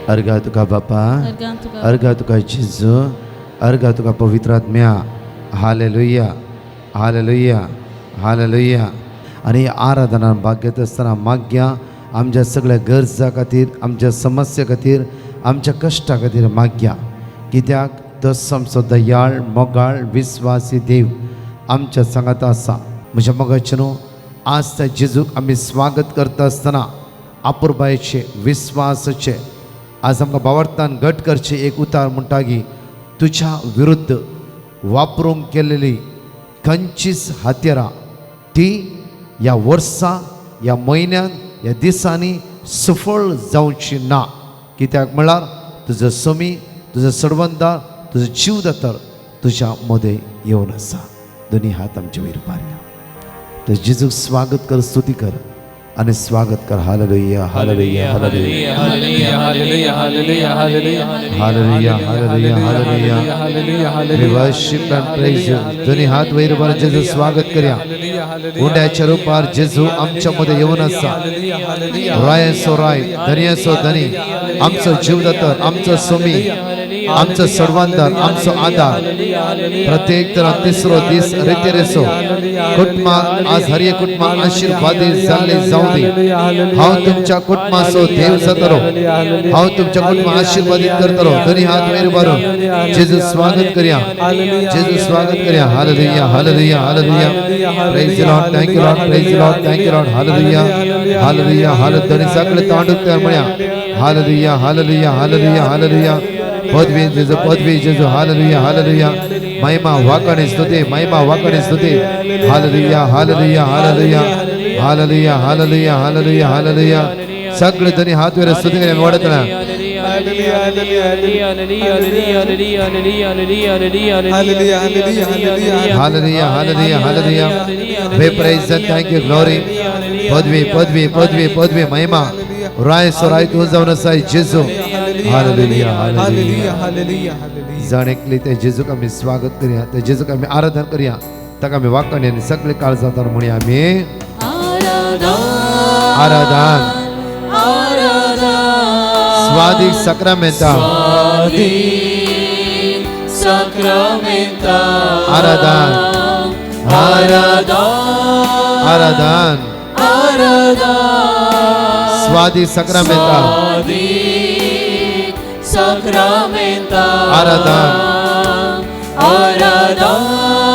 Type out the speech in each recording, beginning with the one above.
अर्घा तुका बापा, अर्गां तुका अर्घा तुका जेजू, अर्घा तुका पवित्र आत्म्या. Hallelujah, hallelujah, hallelujah. आणि आराधना भाग घेत असताना माग्या आमच्या सगळ्या गरजा खातीर, आमच्या समस्या खातीर, आमच्या कश्टा खातीर माग्या. कित्याक तो आमचो दयाळ, मोगाळ, विस्वासी देव आमच्या सांगात आसा. म्हज्या मोगाचे न्हू, आज त्या जेजूक आमी स्वागत करता आसतना अपुरबायेचे, विस्वासाचे, आज आमकां भावार्थान घट करचे एक उतार म्हणटा की तुझ्या विरुद्ध वापरूंक केलेली खंयचीच हात्यारां ती ह्या वर्सा, ह्या म्हयन्यान, ह्या दिसांनी सफळ जावची ना. कित्याक म्हळ्यार तुजो समी, तुजो सडवंदार, तुजो जीवदातार तुज्या मदें येवन आसा. दोनी हात आमचे वयर पारया. तर जेजूक स्वागत कर, स्तुती कर आणि स्वागत कर. Hallelujah, hallelujah, hallelujah, Hallelujah, hallelujah, hallelujah, hallelujah, hallelujah, hallelujah, hallelujah. hallelujah, hallelujah. We worship and praise you. दोन्ही हात वयर पार जेजू स्वागत करया. उंड्याच्या रूपार जेजू आमच्या मध्ये येवन आसा. रायसो राय, धन्यसो धनी, आमचो जीवदातार, आमचो सोमी, आमचो सडवंदार, आमचो आधार. प्रत्येक तर तिसरो दीस रितेरेसो कुटुंबाक आज हर एक कुटुंबाक आशीर्वादी जाल्ले जावं दी. हांव तुमच्या कुटुंबाचो देव जातलो, हांव तुमच्या कुटुंबाक आशीर्वादीत करतलो. दोन्ही हात वयर मारून जेजू स्वागत करया, जेजू स्वागत करया. Hallelujah, hallelujah, hallelujah. Praise the Lord, thank you Lord, praise the Lord, thank you Lord. Hallelujah, hallelujah, hallelujah. दोन्ही सगळे तांडूक तयार म्हणया. Hallelujah, hallelujah, hallelujah, hallelujah. पदवी जेजू, पदवी जेजू. Hallelujah, hallelujah. महिमा वाकणे स्तुती, महिमा वाकणे स्तुती. Hallelujah, hallelujah, hallelujah, hallelujah, hallelujah, hallelujah, hallelujah. सगळे दोन्ही हात वर स्तुती करया. वाढत ना. Hallelujah, hallelujah, hallelujah. Way praise end thank you, glory. पदवी, पदवी, पदवी, पदवी, महिमा राय सोराय तू जावन आसा जेजू. Hallelujah, hallelujah, hallelujah. जाण एकली ते जेजूक आमी स्वागत करया, ते जेजूक आमी आराधन करया. ताका आमी वाकणे आनी सगळे काळजांत म्हणया आमी आराधन. स्वादिक सक्रामेंता, आराधन, आराधन, स्वादिक सक्रामेंता, आराधन,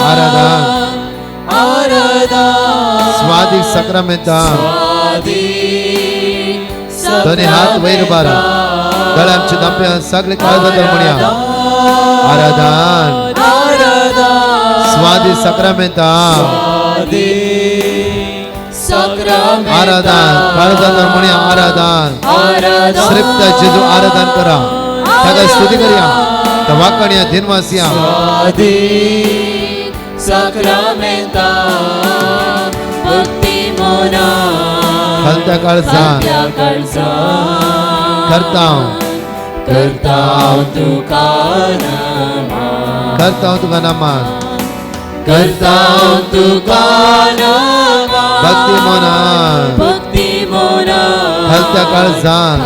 आराधन, स्वादिक सक्रामेंता. दोन्ही हात वयर बारा, गळ्या आमची दांपे सगळे काळजांत म्हणया आराधन. स्वादिक सक्रामेंता, आराधन, काळजांत म्हणया आराधन. श्रीप्त जेजू आराधन करा, ताका स्तुती करया. त्या वाकण्या दिनवासिया हलत्या काळजान करताव, करताव तुका नमन, करताव तुका नमन, करताव तुका नमन. भक्ती मोनान, भक्ती मोना हलत्या काळजान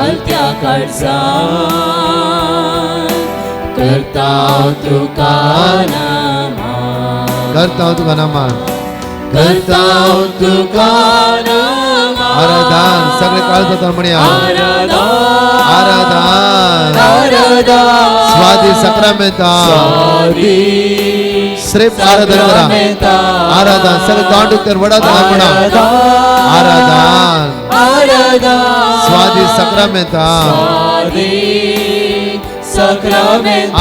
करताव तुका नमन, करताव तुका नमन, करताव तुका नमन. आराधन. सगळे काळजात म्हणया आराधन. स्वादी सक्रामेंता, श्रेप आराधन करा. आराधन सगळे तांडूक तर वडा म्हणा आराधन. स्वादी सक्रामेंता,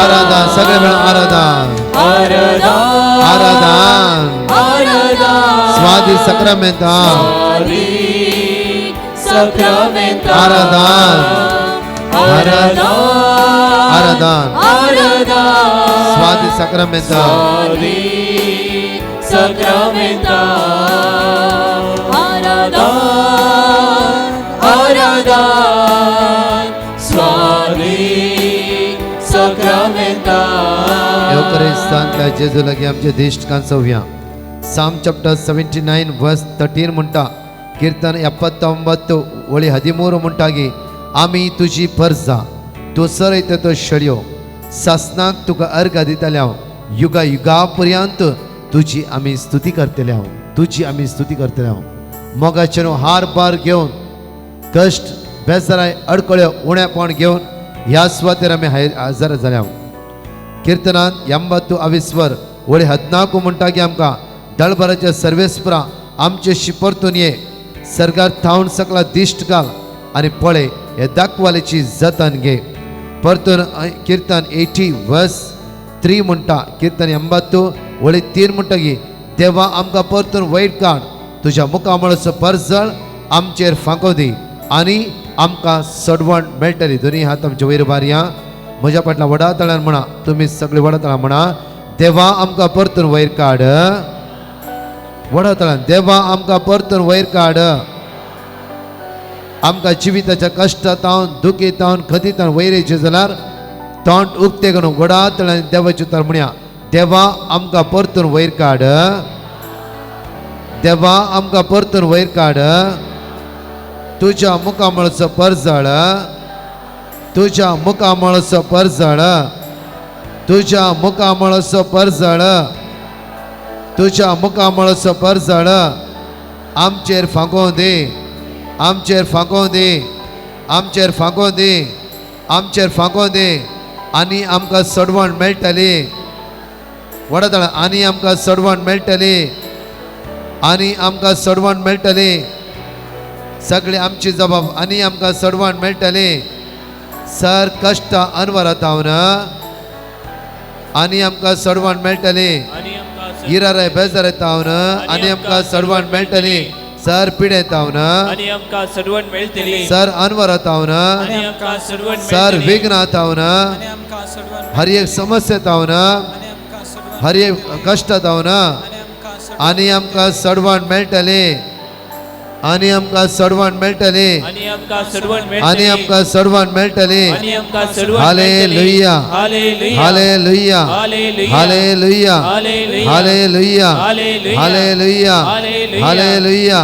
आराधन सगळे म्हणा आराधन, आराधन. स्वादी सक्रामेंता, आराधन, आराधन, स्वादी सक्रामेंता, येवकरिस्तांतल्या जेजू लागीं आमचे दिश्ट कांसोवया. साम चॅप्टर 79 वर्स 13 म्हणटा, कीर्तन 79 वळी 13 म्हणटा की आमी तुजी परजा दोसरयता तो शेळयो सासनाक तुका अर्घ दितले हांव युगा युगा पर्यंत तुजी आमी स्तुती करतले हांव तुजी आमी स्तुती करतले हांव मोगाचे हार बार घेवन कश्ट बेजाराय अडकळ्यो उणेपण घेवन ह्या सुवातेर आमी हजर जाले हांव कीर्तनांत 80 वळी 14 म्हणटा की आमकां दळभराच्या सर्वेस्परा आमचेशी परतून ये सर्गार थावन सकला दिश्ट घाल आनी पळय हे दाखवालेची जतन घे परतून कीर्तन 80:3 म्हणटा कीर्तन 80 वळी 3 म्हणटा की देवा आमकां परतून वयर काड तुज्या मुखामळाचो परजळ आमचेर फांको दी आनी आमकां सडवण मेळटली दोनी हात आमचे वयर बारया म्हज्या फाटल्या वडा तळ्यान म्हणा तुमी सगळे वडा तळ्यान म्हणा देवा आमकां परतून वयर काड वडा तळ्यान देवा आमकां परतून वयर काड आमकां जिविताच्या कश्टांतावन दुखीतावन खतीतावन वयर येचें जाल्यार तोंड उक्ते करून वडा तळ्यान देवाचे उतर म्हणया देवा आमकां परतून वयर काड देवा आमकां परतून वयर काड तुज्या मुखामळाचो परजळ तुज्या मुखामळाचो परजळ तुज्या मुखामळाचो परजळ तुज्या मुखामळाचो परजळ आमचेर फांको दे आमचेर फांको दे आमचेर फांको दे आमचेर फांको दे आनी आमकां सडवण मेळटली वडा आनी आमकां सडवण मेळटली आनी आमकां सडवण मेळटली सगळे आमची जबाब आनी आमकां सडवण मेळटली सर कश्ट अनवरतावन आनी आमकां सडवण मेळटली इराराय बेजार येतावन आनी आमकां सडवण मेळटली सर पिडेतावन आनी आमकां सडवण मेळटली सर अनवरतावन आनी आमकां सडवण सर विघ्नातावन हर एक समस्येतावन हर एक कश्टातावन आनी आमकां सडवण मेळटली आनी आमकां सडवण मेळटली आनी आमकां सडवण आनी आमकां सडवण मेळटली आनी आमकां सडवण hallelujah hallelujah hallelujah hallelujah hallelujah hallelujah hallelujah hallelujah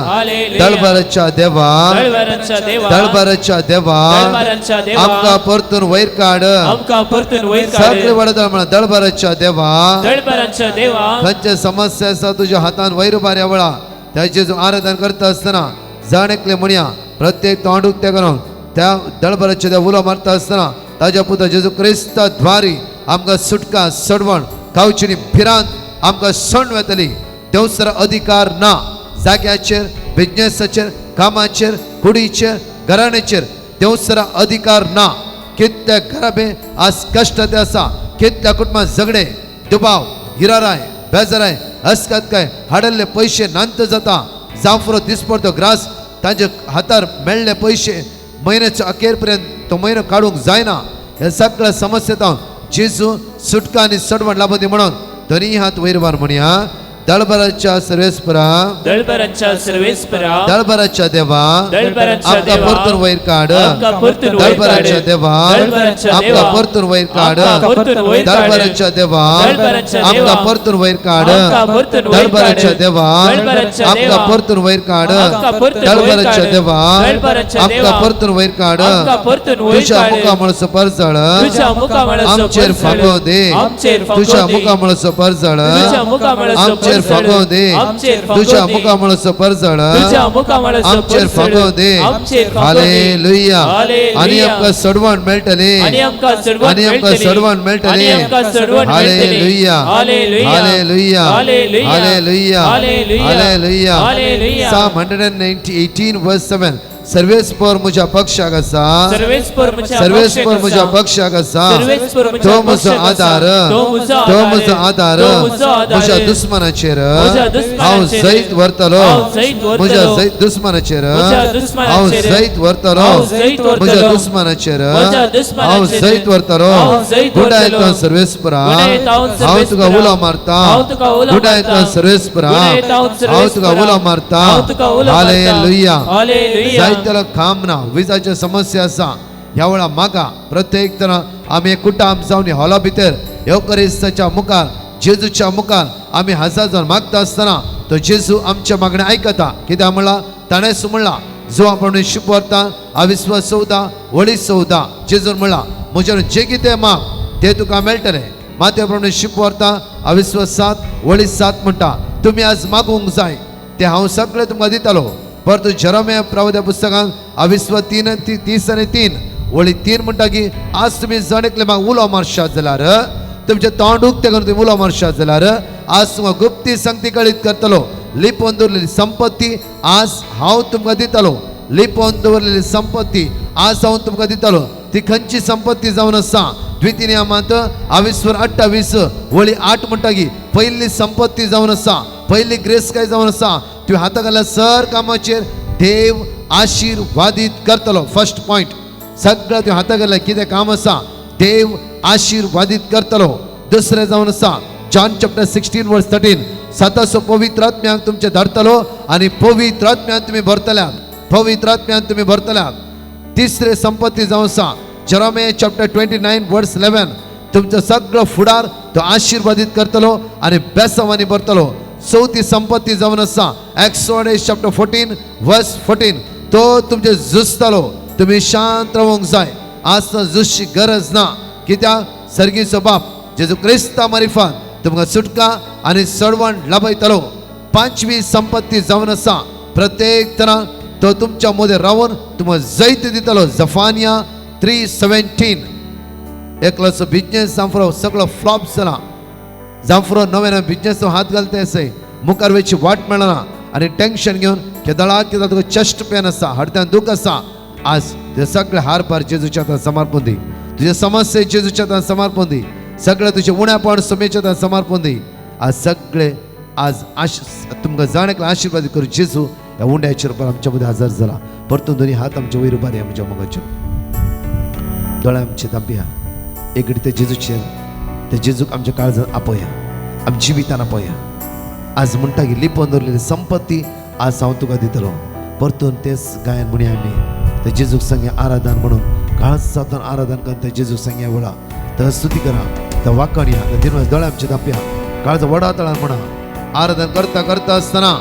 दळभराच्या देवा दळभराच्या देवा दळभराच्या देवा दळभराच्या देवा आमकां परतून वयर काड आमकां परतून वयर काड सगळे वडा म्हणा दळभराच्या देवा दळभराच्या देवा खंयचे समस्या आसा तुज्या हातान वयर बाऱ्या वळा त्याचे आराधन करता आसतना जाण एकले म्हणया प्रत्येक तोंड उक्ते करून त्या दळभराच्या त्या उलो मारता आसतना ताज्या पुता जेजू क्रिस्ता द्वारी आमकां सुटका सडवण गांवची भिरांत आमकां सण वेतली देवसर अधिकार ना जाग्याचेर बिजनेसाचेर कामाचेर कुडीचेर घराण्याचेर देवसरा अधिकार ना कितल्या घराबे आज कश्ट ते आसा कितल्या कुटुंबात झगडे दुबाव हिराराय बेजाराय अस्कात काय हाडल्ले पैसे नांत जाता जावफरो दिसपडतो ग्रास तांचे हातार मेळ्ळे पैसे म्हयन्याच्या अखेर पर्यंत तो म्हयनो काडूंक जायना हे सगळ्या समस्येत जेजू सुटका आनी सडवण लाभदी म्हणून दोनी हात वयर बार म्हणया दळभराच्या सर्वेस्परा दळभराच्या सर्वेस्परा दळभराच्या देवा दळभराच्या आमकां देवा परतून वयर काड आमकां परतून वयर दळभराच्या काड देवा दळभराच्या आमकां देवा परतून वयर काड आमकां परतून वयर काड दळभराच्या देवा दळभराच्या देवा आमकां परतून वयर काड आमकां परतून वयर काड दळभराच्या देवा दळभराच्या आमकां देवा परतून वयर काड आमकां परतून वयर दळभराच्या काड देवा दळभराच्या देवा आमकां परतून वयर काड आमकां परतून वयर तुज्या काड मुखामळाचो परजळ तुज्या मुखामळाचो आमचेर परजळ फांको दे आमचेर फांको तुज्या दे मुखामळाचो परजळ तुज्या मुखामळाचो आमचेर परजळ फांको दे आमचेर फांको तुज्या दे मुखामळाचो परजळ तुज्या मुखामळाचो आमचेर परजळ फांको दे आमचेर फांको दे हालेलुया हालेलुया आनी आमकां सडवण मेळटली आनी आमकां सडवण आनी आमकां मेळटली सडवण मेळटली आनी आमकां सडवण मेळटली hallelujah hallelujah hallelujah hallelujah hallelujah hallelujah 118:7 सर्वेस्पर म्हज्या पक्षाक आसा सर्वेस्पर म्हज्या पक्षाक आसा सर्वेस्पर तो म्हजो आधार तो म्हजो आधार म्हज्या दुस्मनाचेर हांव जैत व्हरतलो म्हज्या दुस्मनाचेर हांव जैत व्हरतलो म्हज्या दुस्मनाचेर हांव जैत व्हरतलो गुडायता सर्वेस्परा हांव तुका उलो मारता गुडायता सर्वेस्परा हांव तुका उलो मारता हालेलुया जायत्याला काम ना विजाच्या समस्या आसा ह्या वेळा म्हाका प्रत्येक तरा आमी कुटाम जावन हॉला भितर येवकरिस्ताच्या मुखार जेजूच्या मुखार आमी हजर जावन मागता आसतना तो जेजू आमच्या मागण्या आयकता कित्याक म्हणला ताणेंच म्हणला जो आपण शिकवता अविश्वास सौदा वडी सौदा जेजून म्हणला म्हजे जे कितें माग तें तुका मेळटलें. मातये प्रमाणे शिकवता अविश्वास 7 वळी 7 म्हणटा तुमी आज मागूंक जाय ते हांव सगळें तुमकां दितलो. परतू जेरेमिया प्रवाद्या पुस्तकांत अविश्वास 3:30-3 वळी 3 म्हणटा की आज तुमी जण एकले म्हाका उलो मारशात जाल्यार तुमचे तोंड उक्ते करून तुमी उलो मारशात जाल्यार आज तुमकां गुप्ती संगती कळीत करतलो. लिपोवन दवरलेली संपत्ती आज हांव तुमकां दितलो. लिपोवन दवरलेली संपत्ती आज हांव तुमकां दितलो. ती खंयची संपत्ती जावन आसा द्वितीनियमांत अविश्वास 28 वळी 8 म्हणटा की पयली संपत्ती जावन आसा पयली ग्रेस काय जावन आसा तुवें हाता घाल्या सर कामाचेर देव आशीर्वादीत करतलो. फर्स्ट पॉयंट सगळं तुवें हाता घाल्या कितें काम आसा देव आशीर्वादीत करतलो. दुसरें जावन आसा जॉन चॅप्टर 16:13 सतासो पवित्र आत्म्याक तुमचे धरतलो आनी पवित्र आत्म्यान तुमी भरतल्यात. पवित्र आत्म्यान तुमी भरतल्यात. तिसरे संपत्ती जावन आसा जेरेमिया चॅप्टर 29:11 तुमचो सगळो फुडार तो आशीर्वादीत करतलो आनी बेसवानी भरतलो. चौथी संपत्ती जावन आसा एक्सोडस चॅप्टर 14:14 तो तुमचे झुजतलो. तुमी शांत रावंक जाय. आज झुजची गरज ना कित्याक सर्गीचो बाप जेजू क्रिस्ता मार्फत तुमकां सुटका आनी सडवण लाभयतलो. पांचवी संपत्ती जावन आसा प्रत्येक तरां तो तुमच्या मदें रावन तुमकां जैत दितलो. जफानिया 3:17 एकलोचो बिजनेस जांफरो सगळो फ्लॉप जाला. जांफरो नव्यान बिजनेस हात घालता आसय मुखार वयची वाट मेळना आनी टेंशन घेवन केदळाक कितें तुका चेस्ट पेन आसा हडत्यान दूख आसा आज ते सगळे हार पार जेजूच्या हातान समर्पण दी. तुजे समस्या जेजूच्या हातान समर्पण दी. सगळे तुजे उण्यापण समेच्या हातान समर्पण दी. आज सगळे आज तुमकां जाण एकलो आशीर्वाद करूं जेजू ह्या उंड्याचेर पर आमच्या मदीं हजर जाला. परतून दोनी हात आमच्या वयर उबारया म्हज्या मोगाचेर दोळे आमचे धांपया. एक घडी ते जेजूचेर ते जेजूक आमच्या काळजांत आपया आमच्या जिवितान आपया. आज म्हणटा की लिपोवन दवरलेली संपत्ती आज हांव तुका दितलो. परतून तेच गायन म्हणया आमी ते जेजूक सांगया आराधन म्हणून काळज सावन आराधन करून ते जेजूक सांगया वळा तर स्तुती करा तर वाकण या दिनवास दोळे आमचे धांपया काळज वडा तळान म्हणा. आराधन करता करता आसतना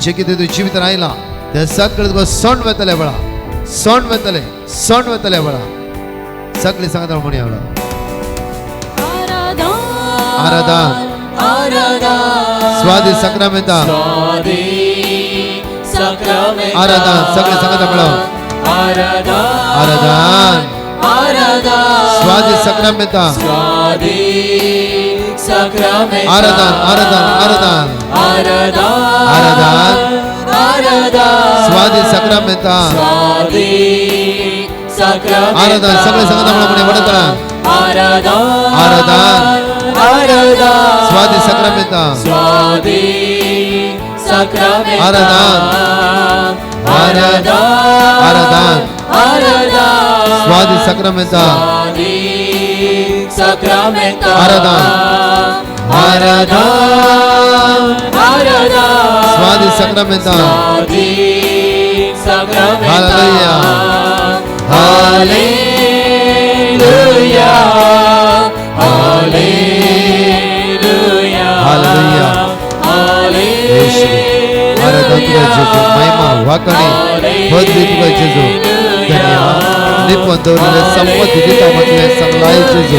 जे कितें तुवें जिवितान आयलां ते सगळे तुका सण वेतले वळा सण वेतले वळा सगळीं सांगता म्हणया वळा. आराधन स्वादी सक्रामेंता आराधन सगळे सांगता म्हणा आराधन स्वादी सक्रामेंता आराधन आराधन आराधन आराधन स्वादी सक्रामेंता आराधन सगळे सांगता म्हणा वडतळा आराधन स्वादी सक्रामेंता आराधन आराधन स्वादी सक्रामेंता आराधन स्वादी सक्रामेंता हालेलुया हालेलुया येशू आराधन तुका जेजू महिमा वाकणी बदली तुका जेजू धन्यवाद. लिपोवन दवरलेले संपत्ती दिता म्हटलें सांगलाय जेजू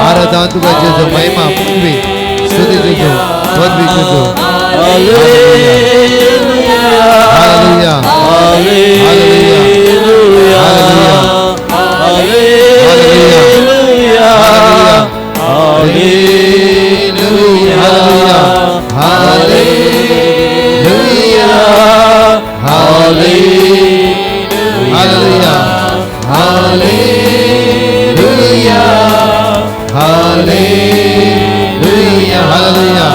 आराधन तुका जेजू महिमा पृथ्वी स्तुती जेजू बदली जेजू hallelujah hallelujah hallelujah hallelujah hallelujah hallelujah hallelujah hallelujah hallelujah hallelujah hallelujah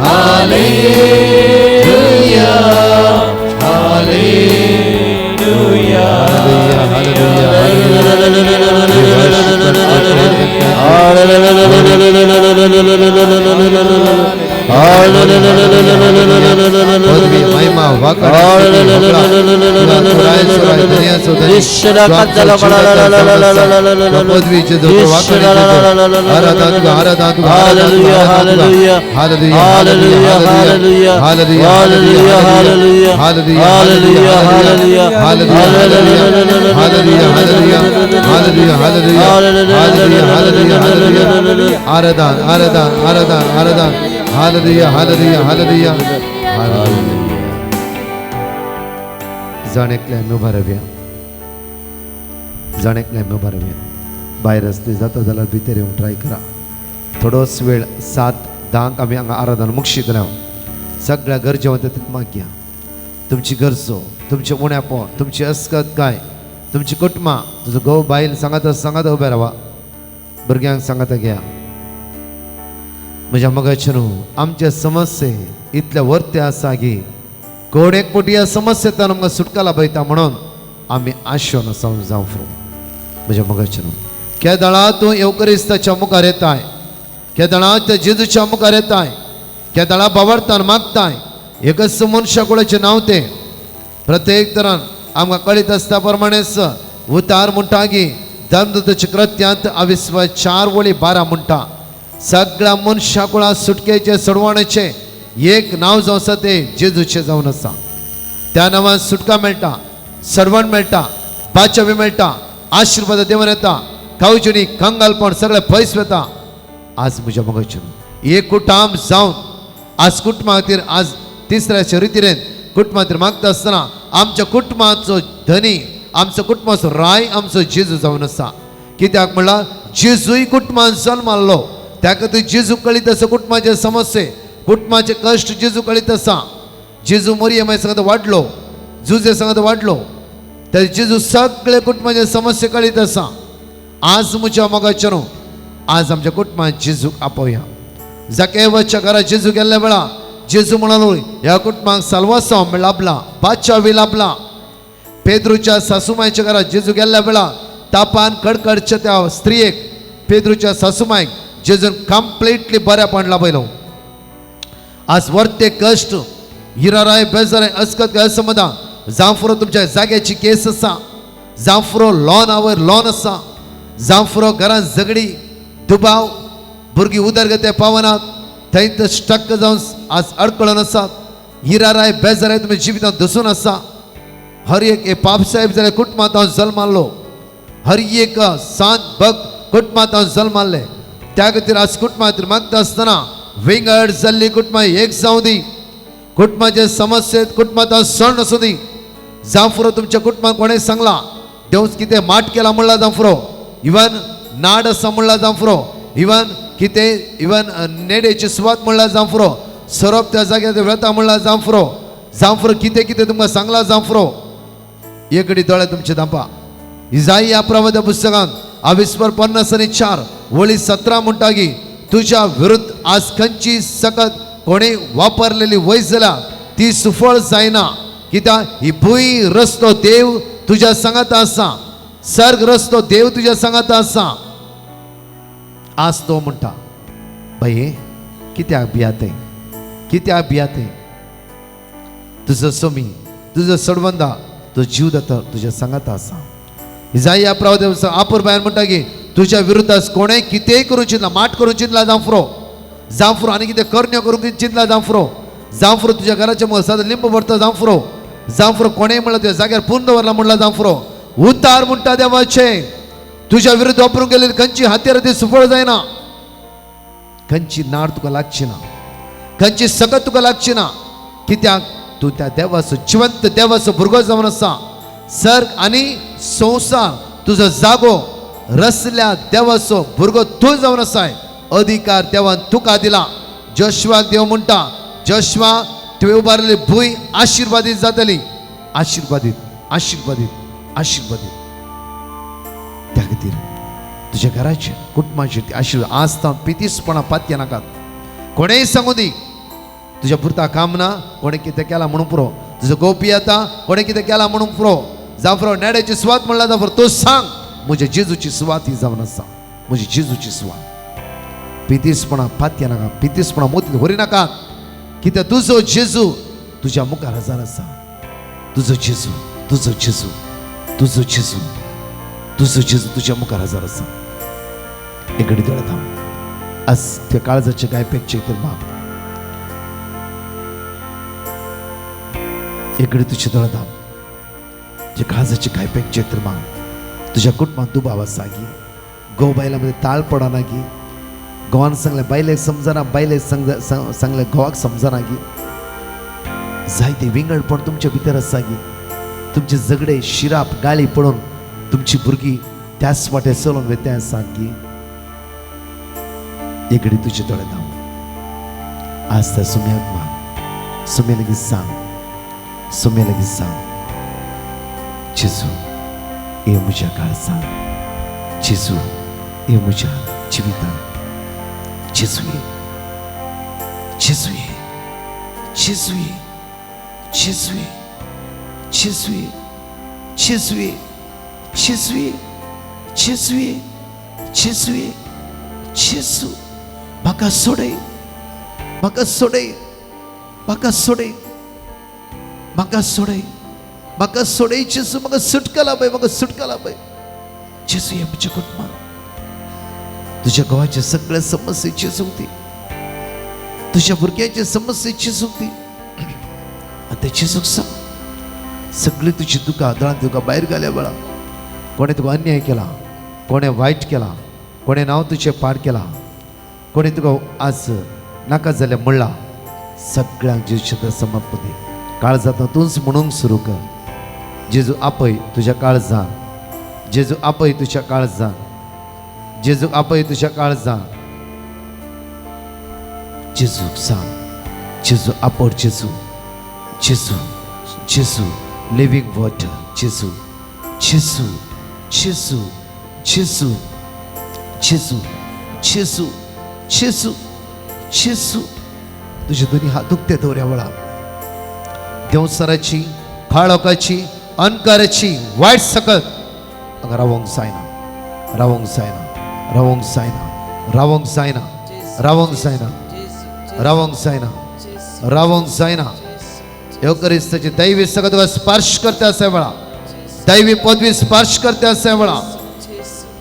hallelujah महिमा महिमा वाकड स्तुती वगळा तुला चोराय चोराय धन्य सो धन्य पदवी जेजो वाकड आराधना तुका आराधना तुका hallelujah hallelujah hallelujah hallelujah hallelujah hallelujah hallelujah hallelujah hallelujah hallelujah hallelujah hallelujah hallelujah आराधना आराधना आराधना आराधना हालेलुया हालेलुया हालेलुया हालेलुया जाणेकल्या उभा रावया जाणेकल्या उभा रावया भायर रस्ते जाता जाल्यार भितर येवंक ट्राय करा थोडोच वेळ 7-10 आमी हांगा आराधना मुक्षितल्या सगळ्या गरजेवंत मागया तुमची गरजो तुमचे उण्यापण तुमची अस्कत काय तुमची कुटुंबां तुजो घोव बायल सांगात उबे रावा भुरग्यांक सांगात घ्या म्हज्या मगाचे न्हू आमचे समस्ये इतले वर्ते आसा की कोडेक पोटी ह्या समस्येंतल्यान आमकां सुटका लाभयता म्हणून आमी आशेन जावं फुरो म्हज्या मगाचे न्हू केदळा तूं येवकरिस्ताच्या मुखार येताय केदळा त्या जेजूच्या मुखार येताय केदळा बावरतान मागताय एकच मनशाकुळाचें नांव तें प्रत्येक तरान आमकां कळीत आसता प्रमाणेच उतार म्हणटा की धर्मदूताच्या कृत्यांत 4:12 म्हणटा सगळ्या मनशाकुळा सुटकेचे सोडवण्याचे एक नाव जावन आसा तें जेजूचें जावन आसा त्या नांवान सुटका मेळटा सडवण मेळटा बाचावी मेळटा आशिर्वाद देवन येता कावजणी कंगालपण सगळें पयस वता आज म्हज्या मगाच्यान एक कुटुंब जावन आज कुटुंबा खातीर आज तिसऱ्याच्या रितीन कुटुंबा खातीर मागता आसतना आमच्या कुटुंबाचो धनी आमचो कुटुंबाचो राय आमचो जेजू जावन आसा कित्याक म्हणल्यार जेजूय कुटुंबान जल्म आसलो त्या खातीर जेजू कळीत आसा कुटुंबाचे समस्ये कुटुंबाचे कश्ट जेजू कळीत आसा जेजू मरियमा सांगत वाडलो जुजे सांगत वाडलो त्या जेजू सगळे कुटुंबाचे समस्ये कळीत आसा आज म्हज्या मोगाचेर आज आमच्या कुटुंबात जेजूक आपोवया जाकेवाच्या घरा जेजू गेल्ल्या वेळा जेजू म्हणालो ह्या कुटुंबाक साल्वासांव लाभला बादशावी लाभला पेद्रूच्या सासूमायच्या घरात जेजू गेल्ल्या वेळा तापान कडकडच्या त्या स्त्रियेक पेद्रूच्या सासूमायक जेजून कंप्लीटली बऱ्यापण लाभयलो आज वर्ते कश्ट हिराराय बेजाराय अस्कत असमदा जांफरो तुमच्या जाग्याची केस आसा जांफरो लॉनावर लॉन आसा जांफरो घरांत झगडी दुबाव भुरगीं उदरगते पावनात थंय स्टक जावन आज अडकळून आसात हिराराय बेजाराय तुमच्या जिवितांत दसून आसा हर एक पापसाहेब जाल्यार कुटुंबांत हांव जल्म मारलो हर एक सांत भक्त कुटुंबांत हांव जल्म मारले त्या खातीर आज कुटुंबा खातीर मागता आसतना विंगड जाल्ली कुटुंबां एक जावं दी कुटुंबाचे समस्येत कुटुंबांत सण आसूं दी जांफरो तुमच्या कुटुंबाक कोणें सांगला देव कितें माट केला म्हणला जांफरो इवन नाड आसा म्हणला जांफरो इवन कितें इवन नेडेची सुवात म्हणला जांफरो सरप त्या जाग्यार वेता म्हणला जांफरो जांफरो कितें कितें तुमकां सांगला जांफरो एकडी दोळे तुमचे दांपा इजाई प्रवाद्या पुस्तकांत 50:4 वळी 17 म्हणटा की तुझ्या विरुद्ध आज खंयची सकत कोणें वापरलेली वैज जाल्यार ती सुफळ जायना कित्याक ही भूंय रस्तो देव तुज्या सांगात आसा सर्ग रस्तो देव तुज्या सांगात आसा आज तो म्हणटा बाये कित्याक भियाते कित्याक भियाते तुजो सोमी तुजो सडवंदा तो जीव जाता तुज्या सांगात आसा इजाई प्रवाद आपूर बायन म्हणटा की तुझ्या विरुद्धास कोणें कितेंय करूं चिंतला माट करूं चिंतला जांफरो आनी कितें कर्ण्य करूंक चिंतला जांफरो तुज्या घराच्या मसाद लिंब भरता जांफरो कोणें म्हणला तुज्या जाग्यार पूर्ण दवरला म्हणला जांफरो उतार म्हणटा देवाचे तुज्या विरुद्ध वापरूंक गेलेली खंयची हात्यार ती सुफळ जायना खंयची नाड तुका लागची ना खंयची सकत तुका लागची ना कित्याक तूं त्या देवाचो जिवंत देवाचो भुरगो जावन आसा सर्ग आनी संवसार तुजो जागो रचल्या देवाचो भुरगो तूं जावन आसाय अधिकार देवान तुका दिला जोशवाक देव म्हणटा जोशवा तुवें उबारलेली भूंय आशिर्वादीत जातली आशिर्वादीत आशिर्वादीत आशिर्वादीत त्या खातीर तुज्या घराचेर कुटुंबाचेर ती आशिर्वाद आज तां पितीसपणां पातया नाकात कोणेंय सांगूं दी तुज्या पुरता काम ना कोणें कितें केलां म्हणून पुरो तुजो गोपी येता कोणें कितें केलां म्हणून पुरो जांफरो नेड्याची सुवात म्हणला जांफरो तूं सांग म्हज्या जेजूची सुवात ही जावन आसा म्हजी जेजूची सुवात पितीसपणां पातया नाका पितीसपणां मोती व्हरी नाकात कित्याक तुजो जेजू तुझ्या मुखार हजार आसा. तुझो जेजू, तुझो जेजू, तुझो जेजू, तुझो जेजू तुझ्या मुखार हजार आसा. एक घडी दोळे थांब. आज त्या काळजाचे काय पेक्षे तर माप. एक घडी तुझे दोळे थांब. जे काळजाचे काय पेक्षे तर माप. तुझ्या कुटुंबात दुबाव आसा की गो बायलामध्ये ताळ पडना की गोवान सांगले बायलेक समजना, बायलेक सांगले गोवाक समजना की जायते विंगडपण तुमच्या भितर आसा की तुमचे झगडे शिराप गाळी पडून तुमची भुरगीं त्याच वाटे चलून वयते आसा की एक घडी तुझे दोळे धांव. आज त्या सुम्याक माग. सुम्या लेगीत सांग, सुम्या लेगीत सांग, जेजू ये म्हज्या काळजांत, जेजू ये म्हज्या जिवितांत, जेजू ये, जेजू ये, जेजू ये, जेजू ये, जेजू ये, जेजू ये, जेजू ये, जेजू ये, जेजू ये, जेजू म्हाका सोडय, म्हाका सोडय, म्हाका सोडय, म्हाका सोडय, म्हाका सोडय जेजू, म्हाका सुटका लाभय, म्हाका सुटका लाभय. जेजू ये म्हज्या कुटुंबांत. तुझ्या गावाच्या सगळ्या समस्येची सुक्ती, तुझ्या भुरग्याच्या समस्येची सुक्ती आणि त्याची सुख सांग. सगळी तुझी दुका दळान तुका भायर घाल्या वेळा. कोणे तुका अन्याय केला, कोणे वाईट केला, कोणे नाव तुझे पाड केला, कोणे तुका आज नाका जाल्यार म्हणला, सगळ्यांक जेजूच्या समर्पण दे. काळजांत तूंच म्हणूंक सुरू कर. जेजू आपय तुझ्या काळजांत, जेजू आपय तुझ्या काळजांत, जेजू आपय तुझ्या काळजांत. जेजूक सांग, जेजू आपड, जेजू, जेजू, जेजू लिव्हिंग वॉटर, जेजू, जेजू, जेजू, जेजू, जेजू, जेजू, जेजू, जेजू. तुझे दोन्ही हात दुखते दवऱ्या वेळा. देवसराची, काळोखाची, अंधकाराची वाईट सकत रावंक जायना, रावंक जायना, रावंक जायना, रावंक जायना, रावंक जायना, रावंक जायना, रावंक जायना. एवकरिस्ताची दैवी सगळं तुका स्पर्श करते असा वेळा, दैवी पदवी स्पर्श करते असा वेळा.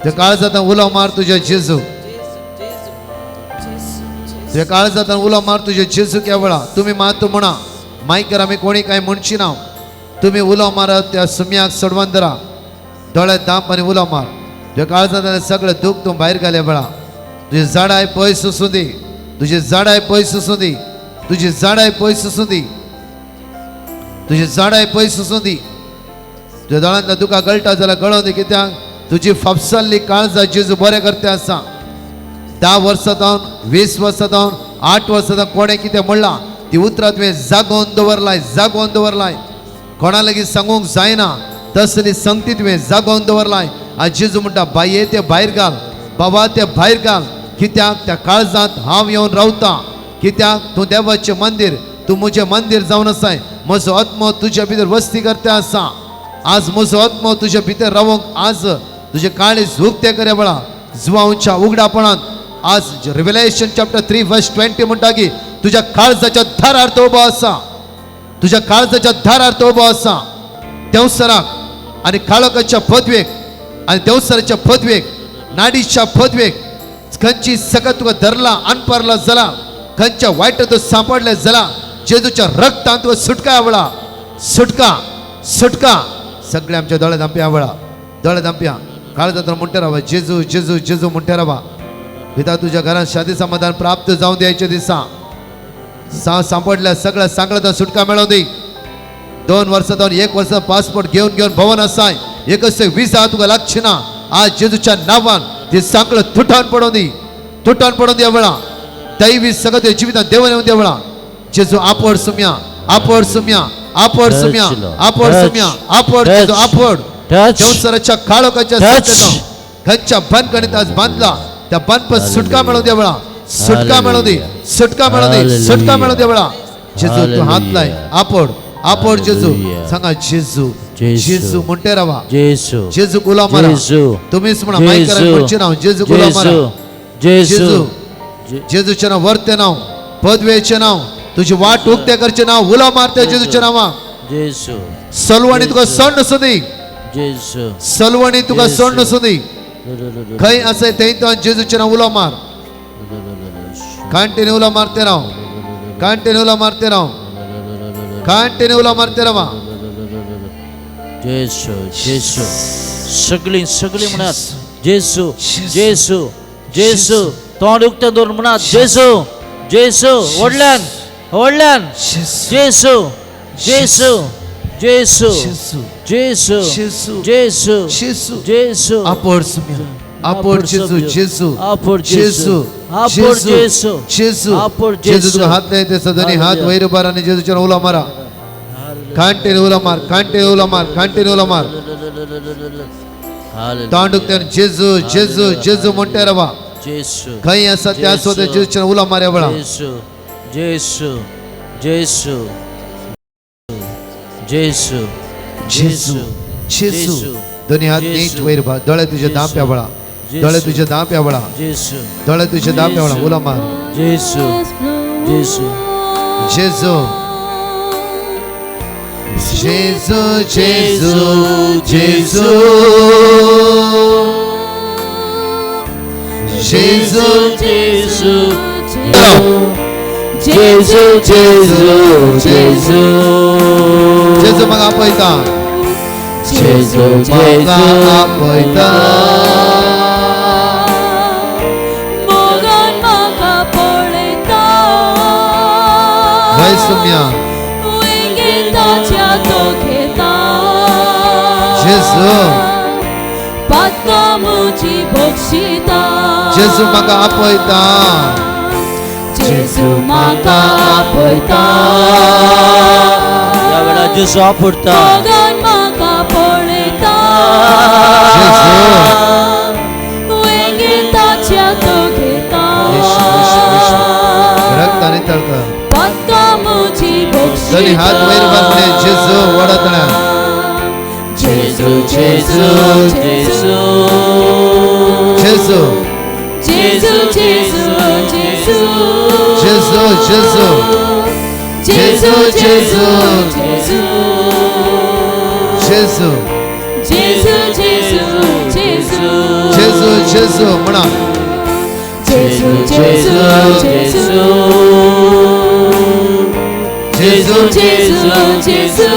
त्या काळजात उलो मार तुझ्या जेजू, तुझ्या काळजात उलो मार तुझ्या जेजू. त्या वेळा तुम्ही मात म्हणा, मायकर आम्ही कोणी काय म्हणची ना, तुम्ही उलो मारत त्या सुम्याक सोडवून धरा. दोळ्यात दांप आणि उलो मार. तुझ्या काळजात सगळं दुःख तू भायर घाल्या वेळा. तुझे झाडाय पयस असू दे, तुझे झाडाय पयस असू दे, तुझे झाडाय पयस असू दे, तुझे झाडाय पयस असू दे. तुझ्या दोळ्यांतल्या दुका गळटा जाल्यार गळोवन दी, कित्याक तुजी फापसाल्ली काळजां जेजू बरें करते आसा. 10 वर्सां जावन, 20 वर्सां जावन, 8 वर्सां जावन कोणें कितें म्हणलां ती उतरां तुवें जागोवन दवरलाय, जागोवन दवरलाय. कोणा लागीं सांगूंक जायना तसली संगती तुवें जागोवन दवरलाय. आज जेजू म्हणटा, बाये ते भायर घाल, बाबा ते भायर घाल. कित्याक त्या काळजांत हांव येवन रावता. कित्याक तूं देवाचें मंदीर, तूं म्हजें मंदीर जावन आसाय. म्हजो आत्मो तुज्या भितर वस्ती करते आसा. आज म्हजो आत्मो तुज्या भितर रावंक आज तुजे काळीज उक्ते करे वेळा जुवांच्या उगडापणांत. आज रिव्हेलेशन चॅप्टर 3 वर्स 20 म्हणटा की तुझ्या काळजाच्या दारार तो उबो आसा, तुझ्या काळजाच्या दारार तो उबो आसा. देवसराक आनी काळोखाच्या पदवेक आनी देवसराच्या पदवेक, नाडीच्या पदवेक खंयची सकत तुका धरला अनपारला जाला, खंयच्या वायट तूं सांपडले जाला, जेजूच्या रक्तांत तुका सुटका आवळा, सुटका, सुटका. सगळे आमच्या दोळे धांप्या आवळा, दोळे धांप्या. काळजात म्हणटे रावा, जेजू, जेजू, जेजू म्हणटे रावा. पिता तुझ्या घरात शांती समाधान प्राप्त जाऊन द्यायचे दिसा सांपडल्या सगळ्या सांगळाचा सुटका मिळवून दे. 2 वर्सां जावन 1 वर्सा पासपोर्ट घेऊन घेऊन भवन आसाय, एकच विजा तुका लागची ना. आज जेजूच्या नावान ते सांगळ तुटान पडोवन दी, तुटान पडोवन द्या वेळा. दैवी सगळं जिवितांत देवन येऊन द्या वेळा. जेजू आपड सुम्या, आपड सुम्या, आपड सुम्या, आपड सुम्या, आपड जेजू आपड. देवसराच्या काळोखाच्या सत्यानं खंयच्या बंदखणीत आज बांधला त्या बंदपास सुटका मिळवून द्या वेळा, सुटका मिळवून दे, सुटका मिळवून दे, सुटका मिळवून द्या वेळा. जेजू तू हात लाय, आपड, आपड जेजू. सांगा जेजू, जेजू म्हणते रावा. जेजू, जेजू गुलाम मारा. तुम्हीच म्हणा, मायकरा म्हणचे नाव जेजू गुलाम मारा. जेजू, जेजूचे नाव, वर्ते नाव, पदवेचे नाव, तुझी वाट उक्ते करचे नाव उला मारते जेजूच्या नावा जेसू सलवणी तुका सण नसुदी जेसू सलवणी तुका सण नसुदी खंय असे थंय तो जेजूचे नाव उला मार कंटिन्यू उला मारते राव कंटिन्यू उला मारते राव कंटिन्यू उला मारते रावा जेसू जेसू सगळी सगळी म्हणत जेसू जेसू जेसू तोंड उक्ते दोन म्हणत जेसू जेसू वडल्यान वडल्यान जेसू जेसू जेसू जेसू जेसू जेसू Apor sumia. Apor Jesu, Jesu. Apor Jesu. Apor Jesu. Jesu. Apor Jesu Jesu. तुका हात नाही ते सदनी हात वैर बार आणि जेजूच्या उला मारा कंटिन्यू उला मार कंटिन्यू उला मार कंटिन्यू उला मार तांडुक जेजू जेजू जेजू म्हणते रवा जेसू खंय असा त्या स्वतः जेजूच्या उला मार्या बळा जेसू जेसू जेसू जेसू जेजू जेजू दोन्ही हात नीट वैर बार डोळे तुझे दांप्या बळा डोळे तुझे दांप्या बळा जेसू डोळे तुझे दांप्या बळा उला मार जेसू जेसू जेजू जेजू जेजू जेजू जेजू जेसू जेजू जेजू जेजू जेजू मग आपयता जेजू मग आपयता मोगन म्हाका पळयता वय सुम्या विंगेताच्या तो घेता जेजू पातका मुजी बक्षिता जेजू म्हाका आपयता जेजू म्हाका आपयता या वेळा जेसू आपडता मोगन म्हाका पळयता विंगेताच्या तो घेता रक्ताने तळका पातका मुजी बक्षिता दोन्ही हात वैर बार म्हणे जेजू वडतण्या जेसू जेसू जेसू जेजू जेजू जेजू जेजू जेजू जेजू जेजू जेजू जेजू जेजू जेजू जेजू जेजू जेजू म्हणा जेजू जेजू जेजू जेजू जेजू जेजू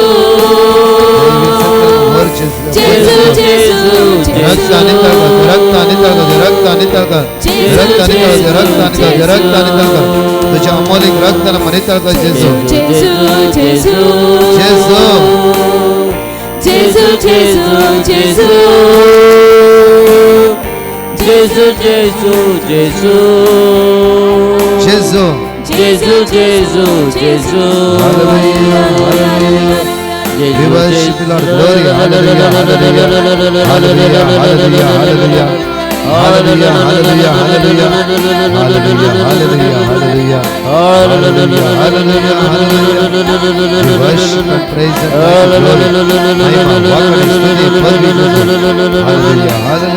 वर जेजू जेजू जेजू रक्ताने तळका रक्ताने तळका रक्ताने तळका रक्ताने तळका रक्ताने तळका रक्ताने तळका तुझ्या अमोलिक रक्ताने मने तळका जेजू जेजू जेजू जेजू जेजू जेजू जेजू जेसू जेसू जेसू जेजू जेसू जेसू जेसू We worship you, Lord. Glory. Hallelujah. Hallelujah. Hallelujah. Hallelujah. Hallelujah. Hallelujah. Hallelujah. Hallelujah. Hallelujah. Hallelujah. Hallelujah. Hallelujah. Hallelujah. We worship and praise and glory. Mahima,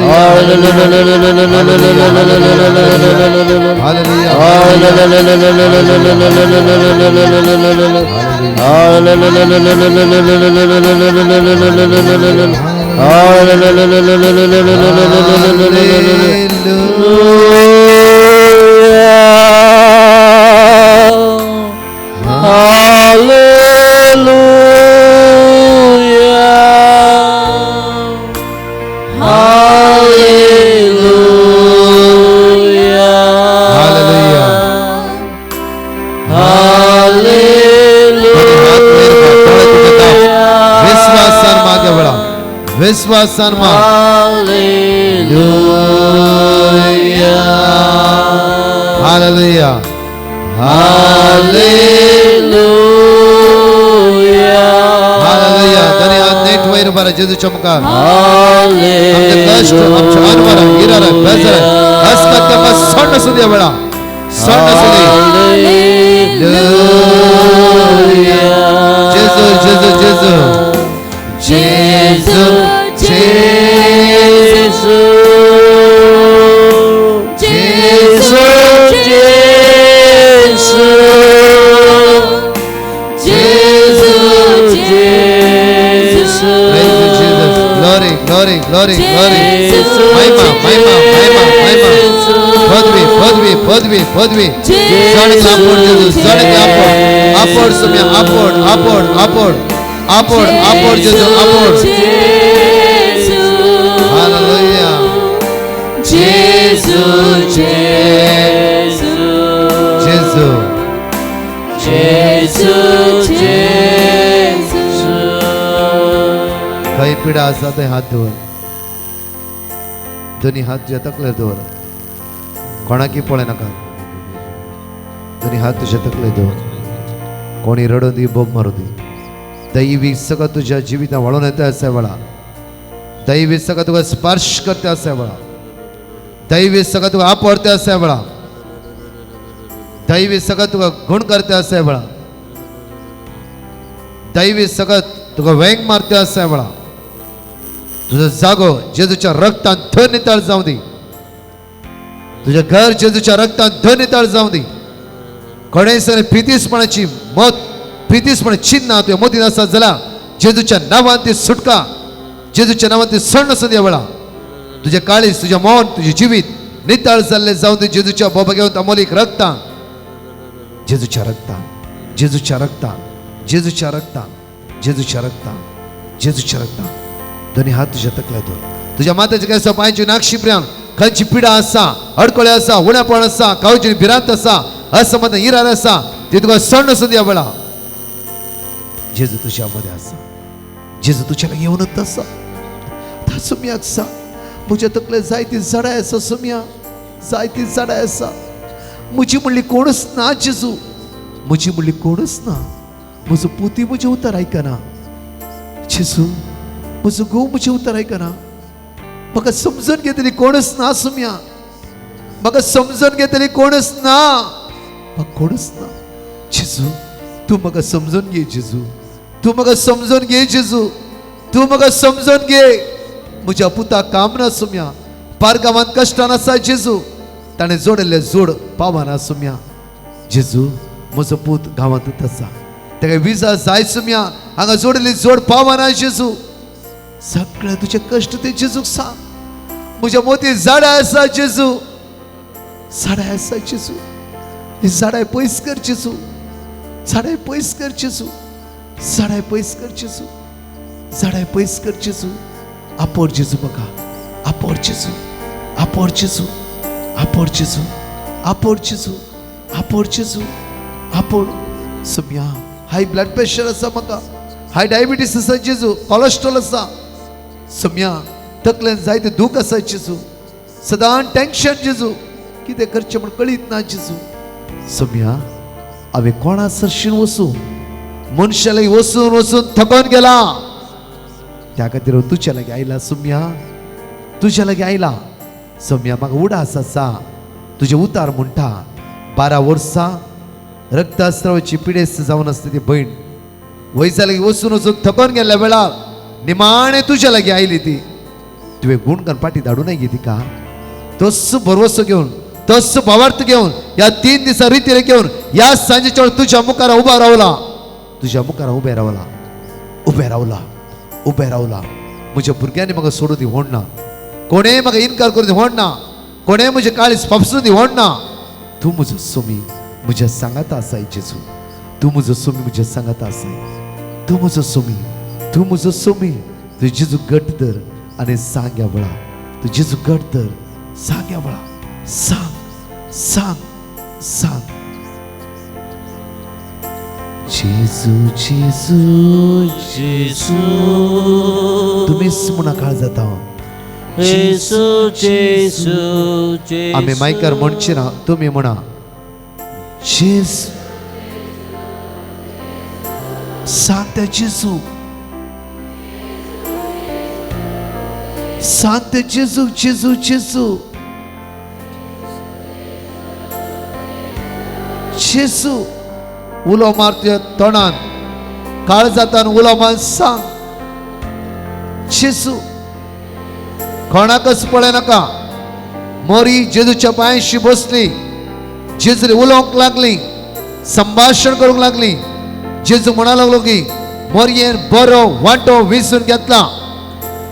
walk and study, forgive us. Hallelujah. विश्वासान मा hallelujah hallelujah धन्य net वैर बारा जेजू चमकार आमचे कष्ट आमचे अनवर हिरार बेजार हसकत बस सण सुदिया बेळा सण सुदी जेजू जेजू जेजू जेजू जेजू जेजू जेजू ग्लोरी ग्लोरी ग्लोरी जेजू महिमा महिमा महिमा महिमा पदवी पदवी पदवी पदवी सड़क आपोड जेजू सड़क आपोड आपोड सुम्या आपोड आपोड आपोड आपोड आपोड जेजू आपोड हालेलुया जेजू जेजू जेजू जेजू जेजू काही पिढा असा ते हात धुवर दोन्ही हात तुझ्या तकले धुवर कोणाकी पळे नका दोन्ही हात तुझ्या तकले धुवर कोणी रडू दी बोब मारू दी दैवी सगळं तुझ्या जिविता वळून येते असे वेळा दैवी सगळं तुका स्पर्श करते असे वेळा दैवी सगळं तुका आपडते असे वेळा दैवी सगळं तुका गुण करते असे वेळा दैवी सगळं तुका वेंग मारते असे वेळा तुझा जागो जेजूच्या रक्तान धन नितळ जाऊ दे तुझे घर जेजूच्या रक्तान धन नितळ जाऊ दे कोणेसरी प्रितीसपणाची मत प्रितीसपण चिन्ह तुझ्या मोतीन असा झाला जेजूच्या नावान ती सुटका जेजूच्या नावान ती सण असं दे वेळा तुझे काळीज तुझे मौन तुझे जीवित नितळ चालले जाऊ दे जेजूच्या बाबा घेऊन अमोलिक रक्ता जेजूच्या रक्ता जेजूच्या रक्ता जेजूच्या रक्ता जेजूच्या रक्ता जेजूच्या रक्ता दोन्ही हात तुझ्या तकल्या दोन तुझ्या माताच्या काय पायांची नाक्षी प्रियान खंयची पिढा असा अडकळे असा उण्यापण असा कावची भिरांत असा असमत इरार असा ते तुका सण असं द्या वेळा जेजू तुझ्यामध्ये असा जेजू तुझ्याला येऊनच असा था सुम्या असा म्हज्या तकले जायती झाडां आसा सुम्या जायती झाडां आसा म्हजी म्हणली कोणच ना जेजू म्हजी म्हणली कोणच ना म्हजो पुती म्हजें उतर आयकना जेजू म्हजो घोव म्हजें उतर आयकना म्हाका समजून घेतली कोणच ना सुम्या म्हाका समजून घेतली कोणच ना म्हाका कोणच ना जेजू तूं म्हाका समजून घे जेजू तूं म्हाका समजून घे जेजू तूं म्हाका समजून घे म्हज्या पुताक काम ना सुम्या पार गांवांत कश्टान आसा जेजू ताणें जोडिल्लें जोड पावना सुम्या जेजू म्हजो पूत गांवांतूच आसा तेका विजा जाय सुम्या हांगा जोडिल्ली जोड पावना जेजू सगळे तुजे कश्ट ते जेजूक सांग म्हज्या मोती झाडां आसा जेजू झाडां आसा जेजू ही झाडां पयस कर जेजू झाडां पयस कर जेजू झाडां पयस कर जेजू झाडां पयस कर जेजू आपोड जेजू म्हाका आपोड जेजू आपोड जेजू आपोड जेजू आपोड जेजू आपोड जेजू आपोड सुम्या हाय ब्लड प्रेशर आसा म्हाका हाय डायबिटीस आसा जेजू कोलेस्ट्रॉल आसा सुम्या तकलेन जायते दूख आसा जेजू सदां टेंशन जेजू कितें करचें म्हण कळीत ना जेजू सुम्या हांवें कोणा सरशीन वचूं मनशा लागीं वचून वचून थकोन गेला त्या खातीर हांव तुज्या लागीं आयला सुम्या तुज्या लागीं आयला सुम्या म्हाका उडास आसा तुजें उतार म्हणटा 12 वर्सां रक्तस्रावाची पिडेस्त जावन आसता ती भयण वयसा लागीं वचून वचून थकोन गेल्ल्या वेळार निमाणे तुज्या लागीं आयली ती तुवें गुणगान पाटी धाडून गे तिका तोच भरवसो घेवन तोच भावार्थ घेवन ह्या 3 दिसा रितीर घेवन ह्या सांजेच्या वेळ तुज्या मुखार उबा रावला तुज्या मुखार उबे रावला उबे रावला उबे रावला म्हज्या भुरग्यांनी म्हाका सोडून दिवंक ना कोणेय म्हाका इन्कार करून दिवंक ना कोणेय म्हजें काळीज फापसून दिवंक ना तूं म्हजो सोमी म्हज्या सांगात आसाय जेजू तूं म्हजो सोमी म्हज्या सांगात आसाय तूं म्हजो सोमी तूं म्हजो सोमी तूं जेजू घट धर आनी सांग ह्या वेळा तूं जेजू घट धर सांग ह्या वेळा सांग सांग सांग जेजू जेजू जेजू तुम्हीच म्हणा काळ जाता जेजू जेजू जेजू आम्ही मायकार म्हणची ना तुम्ही म्हणा जेजू सांगता जेजू सांगता जेजू जेजू जेजू जेजू उलो मारते तोंडान काळ जातान उलो मार सांग जेजू कोणाकच पळय नाका मोरी जेजूच्या पांयाशी बसली जेजूरी उलोवंक लागली संभाषण करूंक लागली जेजू म्हणा लागलो की मोरयेन बरो वांटो विंचून घेतला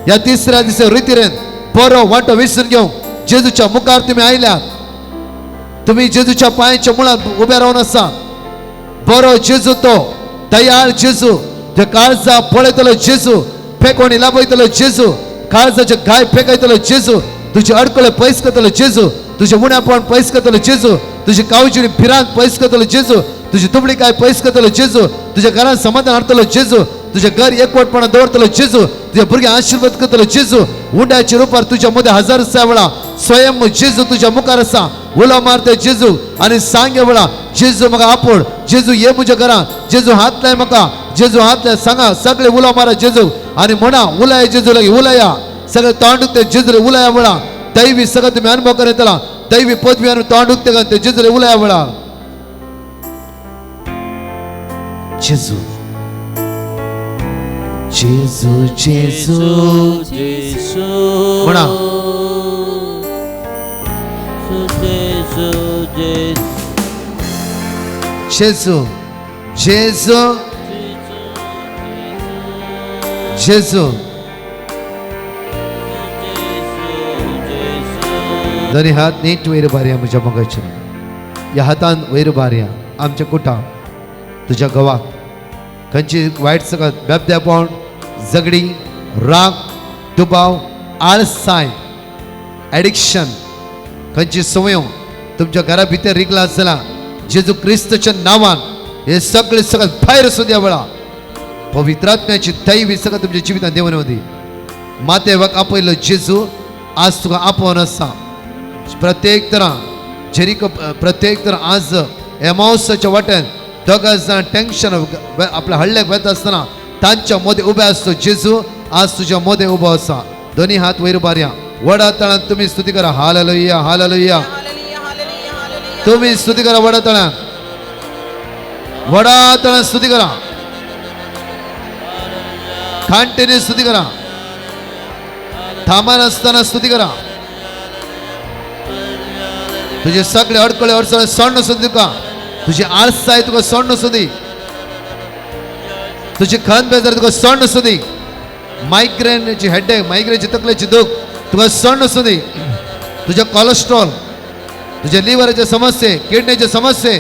या तिसऱ्या दिवशी रितीरेन बरो वाटो विसरून घेऊ जेजूच्या मुखार तुम्ही आयल्यात. तुम्ही जेजूच्या पायाच्या मुळात उभे राहून असा. बरो जेजू तो दयाळ जेजू, जे काळजा पळयतलो जेजू, फेकोणी लाभयतलो जेजू, काळजाचे गाय फेकयतलो जेजू, तुझे अडकळे पयस करतलो जेजू, तुझे उण्यापण पयस करतलो जेजू, तुझी कावजिणी भिरांत पयस करतलो जेजू, तुझी दुबळी काय पयस करतलो जेजू, तुझ्या घरात समाधान हाडतलो जेजू, तुझे घर एकवटपणा दवरतलो जेजू, तुझ्या भुरगे आशीर्वाद करतलो जेजू. उंड्याच्या रुपार तुझ्या मध्ये हजार वेळा स्वयं जेजू तुझ्या मुखार असा. उलो मारते जेजू आणि सांगे वेळा जेजू म्हाका आपोड, जेजू ये म्हज्या घरांत, जेजू हात लाय म्हाका, जेजू हात लाय सांगा सगळे उलो मारा जेजू आणि म्हणा उलाय जेजू लागी उलाया. सगळे तोंडूक ते जेजूले उलाया वेळा दैवी सगळं तुम्ही अनुभव करत येतला. दैवी पदवी आणि तोंडूक ते जेजूले उलाया वेळा जेजू जेजू जेजू जेजू म्हणा. जेजू जेजू जेजू जेजू. दोन्ही हात नीट वयर बारया म्हज्या मगाचे. या हातान वयर बारया आमच्या कुटा तुझ्या गवाक खंयची वायट सगळं बेबदेपण, झगडी, राग, दुबाव, आळसाय, एडिक्शन, खंयची संवयो तुमच्या घरा भितर रिगला आसला जेजू क्रिस्तच्या नावान हे सगळे सगळं भायर सुद्या वेळा पवित्रात्म्याची दैवी सगळं तुमच्या जिवितांत देवन होती. मातेवाक आपयलो जेजू आज तुका आपोवन आसा. प्रत्येक तरां जेरिको प्रत्येक तरां आज एमाउसाच्या वाट्यान दोगां जाण टेन्शन आपल्या हडल्याक वता आसतना तांच्या मदें उबे आसतो जेजू आज तुज्या मदें उबो आसा. दोन्ही हात वयर बारया वडा तळान तुम्ही स्तुती करा. Hallelujah hallelujah. तुम्ही स्तुती करा वडा तळान, वडा तळान स्तुती करा, कंटिन्यू स्तुती करा, थांबा नसताना स्तुती करा. तुझे सगळे अडकळे अडचण सोडणं सुद्धा तुका, तुझी आळसाय तुका सोडणं सुदी, तुझी खंत बेजार तुका सोडणं सुदी, मायग्रेनची हेडेक मायग्रेनची तकलेची दुख तुका सोडणं सुदी, तुझ्या कोलेस्ट्रॉल, तुझ्या लिव्हराचे समस्ये, किडनीचे समस्ये,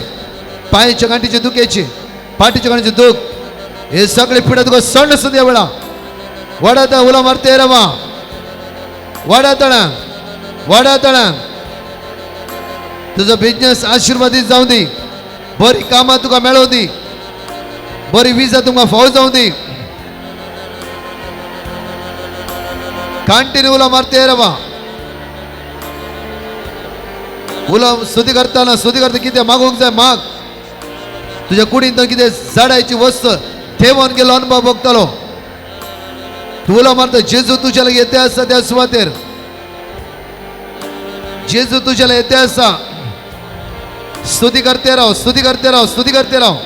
पायाच्या गांठीचे दुखेची, पाठीच्या गांठीचे दुख, हे सगळे पिढा तुका सोडणं सुदी. वेळा वडा तळ उला मारते रवा, वडा तळा, वडा तळा. तुझा बिझनेस आशीर्वादित जाऊ दी, बरी कामां तुका मेळोव दी, बरी विजा तुका फावो जाऊ दी. कंटिन्यू उला मारते रवा. उला स्तुती करताना स्तुती करता कितें मागूंक जाय माग. तुझ्या कुडींत कितें झाडायची वस्त ठेवून गेलो अनुभव भोगतलो. तू उला मारता जेजू तुझ्या लागीं येते आसा त्या सुवातेर, जेजू तुझ्या लागीं येते आसा. स्तुती करते राव, स्तुती करते राव, स्तुती करते राव.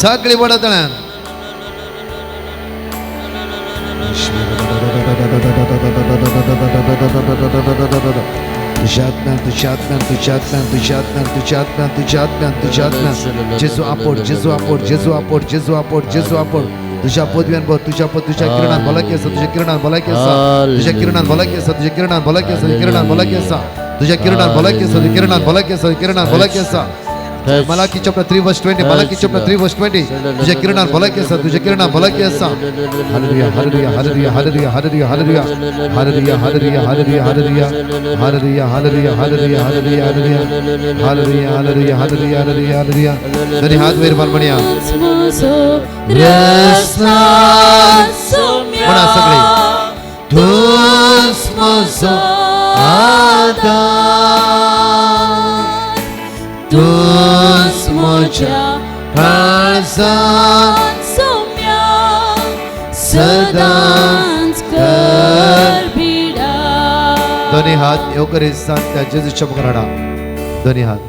सगळी वडा तळ्यान जेजू आपोड, जेजू आपोड, जेजू आपोड, जेजू आपोड, जेजू आपोड. तुझ्या पदव्यान बघ, तुझ्या किरणान भलाकी आसा, तुझ्या किरणान भलाकी आसा, तुझ्या किरणान भलाकी आसा, तुझ्या किरणान भलाकी आसा, तुझ्या किरणान भलाकी आसा, तुझ्या किरणान भलाकी आसा, तुझ्या किरणान भलाकी आसा, किरणान भलाकी आसा. मलाकी चॅप्टर 3 वर्स 20, मलाकी चॅप्टर 3 वर्स 20. तुझ्या किरणान भलाकी आसा, तुझ्या किरणान भलाकी आसा. Hallelujah hallelujah hallelujah hallelujah hallelujah hallelujah hallelujah hallelujah hallelujah hallelujah hallelujah hallelujah hallelujah hallelujah hallelujah hallelujah hallelujah hallelujah hallelujah. दोन्ही हात वयर मार म्हणया. म्हणा सगळे. तूच म्हजो आधार, तूच म्हज्या काळजांत सदांच करबिडा. दोन्ही हात येवकरी सांग त्या जेजूच्या मुखार हाडा. दोन्ही हात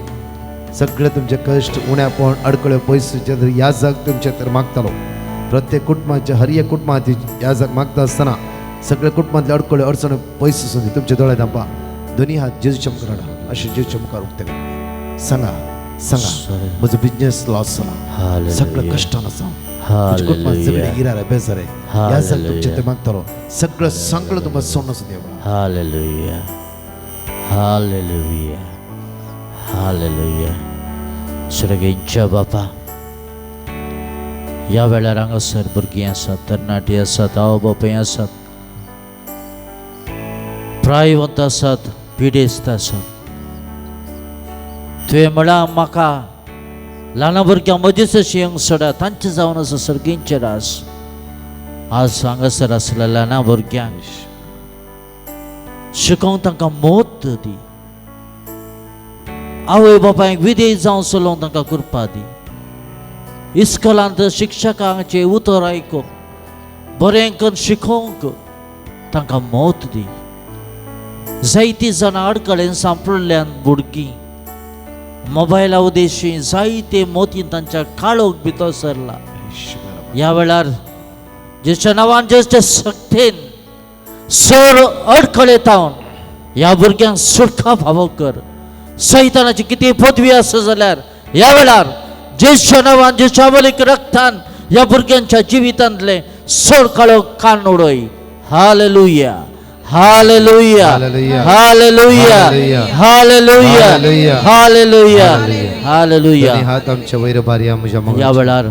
सगळे तुमचे कश्ट उण्यापण अडकळ्यो पयस ह्या जाग तुमचे तर मागतालो. प्रत्येक कुटुंबाच्या हर एक कुटुंबाची ह्या जाग मागता आसतना सगळे कुटुंबातले अडकळ्यो अडचण पयस सुद्धा तुमचे दोळे धांपा. दोन्ही हात जेजू चमकार हाडा अशें जेजू चमकार उक्ते सांगा सांगा म्हजो बिझनेस लॉस जाला सगळं कश्टान आसा तुजे कुटुंबात सगळे इरारे बेजारे ह्या जाग तुमचे ते मागतलो सगळं संकट तुमकां सोडून आसा देवा Hallelujah. Hallelujah. Hallelujah. सगळ्यांच्या बापा ह्या वेळार हांगासर भुरगीं आसात तरणाटी आसात आवय बापूय आसात प्रायवंत आसात पिडेस्त आसात तुवें म्हळां म्हाका ल्हान भुरग्यांक मदींच अशी यंगसडा तांचे जावन आसा सर्गींचे रास आज हांगासर आसल्या ल्हान भुरग्यांक शिकोवंक तांकां मोत दी आवय बापायक विधेय जावन चलोवंक तांकां कृपा दी इस्कॉलांत शिक्षकांचे उतर आयकूंक बरें करून शिकोवंक तांकां मोत दी जायतीं जाणां अडकळेन सांपडल्यान भुरगीं मोबायला उदेशी जायते मोती तांच्या काळोख भितर सरला ह्या वेळार जेच्या नांवान जेच्या सक्तेन सोर अडखळेतावन ह्या भुरग्यांक सुटका फावो कर सैतानाची कितें पदवी आसा जाल्यार ह्या वेळार जेच्या नांवान जेच्या मलीक रक्तान ह्या भुरग्यांच्या जिवितांतले सोर काळोख कान उडय hallelujah hallelujah hallelujah hallelujah hallelujah hallelujah दोन्ही हात आमच्या वयर बारया म्हज्या ह्या वेळार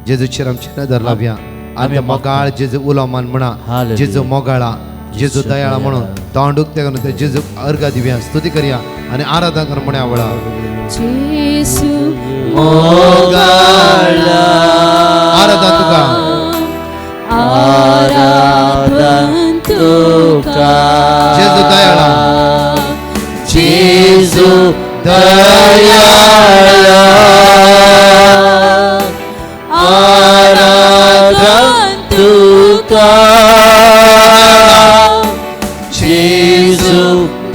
जेजूचेर आमची नदर लावया आमी मोगाळ जेजू उलोवमान म्हणा हालेलुया. जेजू मोगाळा जेजू दयाळा म्हणून तोंडूक ते करून ते जेजू अर्घा दिवया स्तुती करया आनी आराधना कर म्हणया वळा जेसू आराधना तुका आराधन तुका जेजू दयाळा जेजू दयाळा आराधन तुका जेजू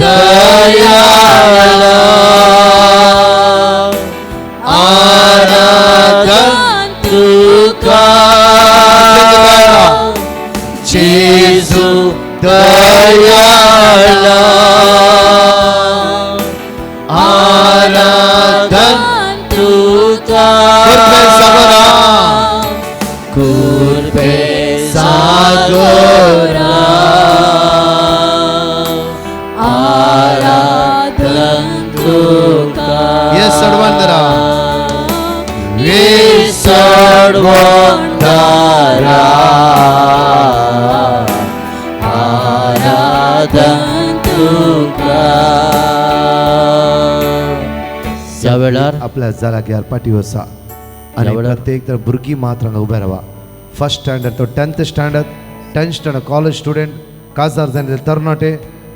दयाळा आराधन तुका जेजू दयाळा आराधन तुका कुर्बे सागरा आराधन तुका ये सर्वांदरा सर्वंतरा आराधन तुका ह्या वेळार आपल्या जाग्यार पाठीव आसा आनी प्रत्येक तर भुरगीं मात हांगा उबे रावा फर्स्ट स्टँडर्ड तो 10th standard 10th standard college student काजार जाल्ले तरणाटे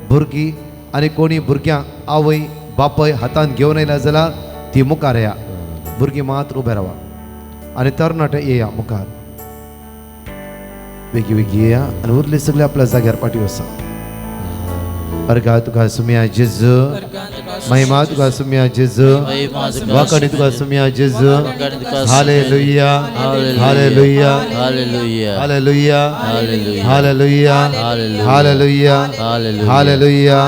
भुरगीं आनी कोणी भुरग्यांक आवय बापय हातान घेवन येयल्या जाल्यार ती मुखार या भुरगीं मात उबे रावा आनी तरणाटे येया मुखार बेगी बेगी येया आनी उरले सगळे आपल्या जाग्यार पाठीव आसा अर्घा तुका सुमिया जेजू महिमा तुका सुमिया जेजू वाकडी तुका सुमिया जेजू hallelujah hallelujah hallelujah hallelujah hallelujah hallelujah hallelujah hallelujah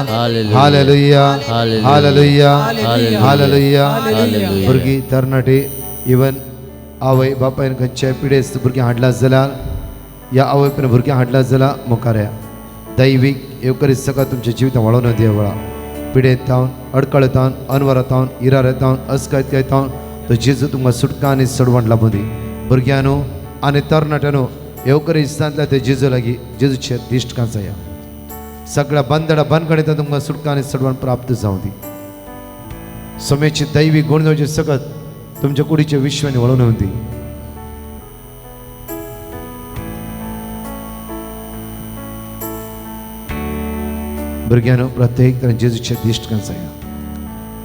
hallelujah hallelujah hallelujah भुरगीं तरणाटी इवन आवय बापायन खंयचे पिडेस्त भुरगीं हाडला जाल्यार या आवयपण भुरग्यां हाडला जाल्यार मुखार या दैवीक येवकरीत सकाळ तुमच्या जिवितां वळोवन देवळा पिडेतावन अडकळतावन अनवरतावन इरारतावन अस्कायतावन तो जेजू तुमकां सुटका आनी सडवण लाभूं दी भुरग्यांनो आनी तरणाट्यांनो येवकरी दिसांतल्या ते जेजू लागीं जेजूचेर दिश्ट कांचया सगळ्या बंदडा बंदखणींतल्यान तुमकां सुटका आनी सडवण प्राप्त जावं दी सोमेची दैवी गुण जावचे सकत तुमच्या कुडीचे विश्वानी वळोवन दी भुरग्यांनो प्रत्येक तरान जेजूचे दिश्ट कांचया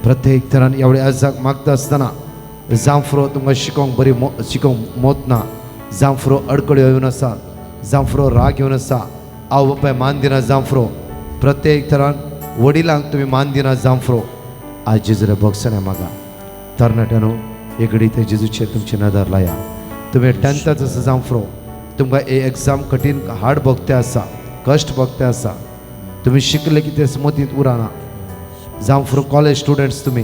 प्रत्येक तरान एवढे आजाक मागता आसतना जांफरो तुमकां शिकोवंक बरी शिकोवंक मोतना जांफरो अडकळ्यो येवन आसा जांफरो राग येवन आसा आवय बापाय मान दिना जांफरो प्रत्येक तरान वडिलांक तुमी मान दिना जांफरो आज जेजूले भोगसण्या मागा तरणाट्यानो एगडी ते जेजूचे तुमचे नदर लाया तुमी 10th आसा जांफरो तुमकां एग्जाम कठीण हार्ड भोगते आसा कश्ट भोगते आसा तुम्ही शिकले की ते स्मृतीत उराना जावं फॉर कॉलेज स्टुडंट्स तुमी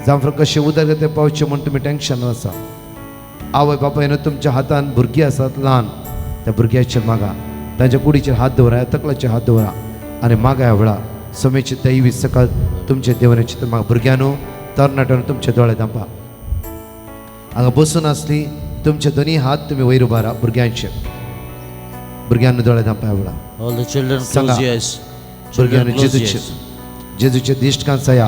जावं फॉर कशें उदरगती पावचे म्हूण तुमी टेन्शन आसा आवय बापायन तुमच्या हातान भुरगीं आसात ल्हान त्या भुरग्याचेर मागा तांच्या कुडीचेर हात दवरा तकलाचेर हात दवरा आनी मागा ह्या वेळा समेची दैवी सकल तुमचे देवनाचे तर म्हाका भुरग्यानो तरणाट्यान तुमचे दोळे धांपा हांगा बसून आसली तुमचे दोनी हात तुमी वयर उबारा भुरग्यांनो दोळे धांपा ह्या वेळा All the children सांगा. close your eyes. भुरग्यांनो Children, close your जेजूचे eyes. जेजूचे दिश्ट कांसाया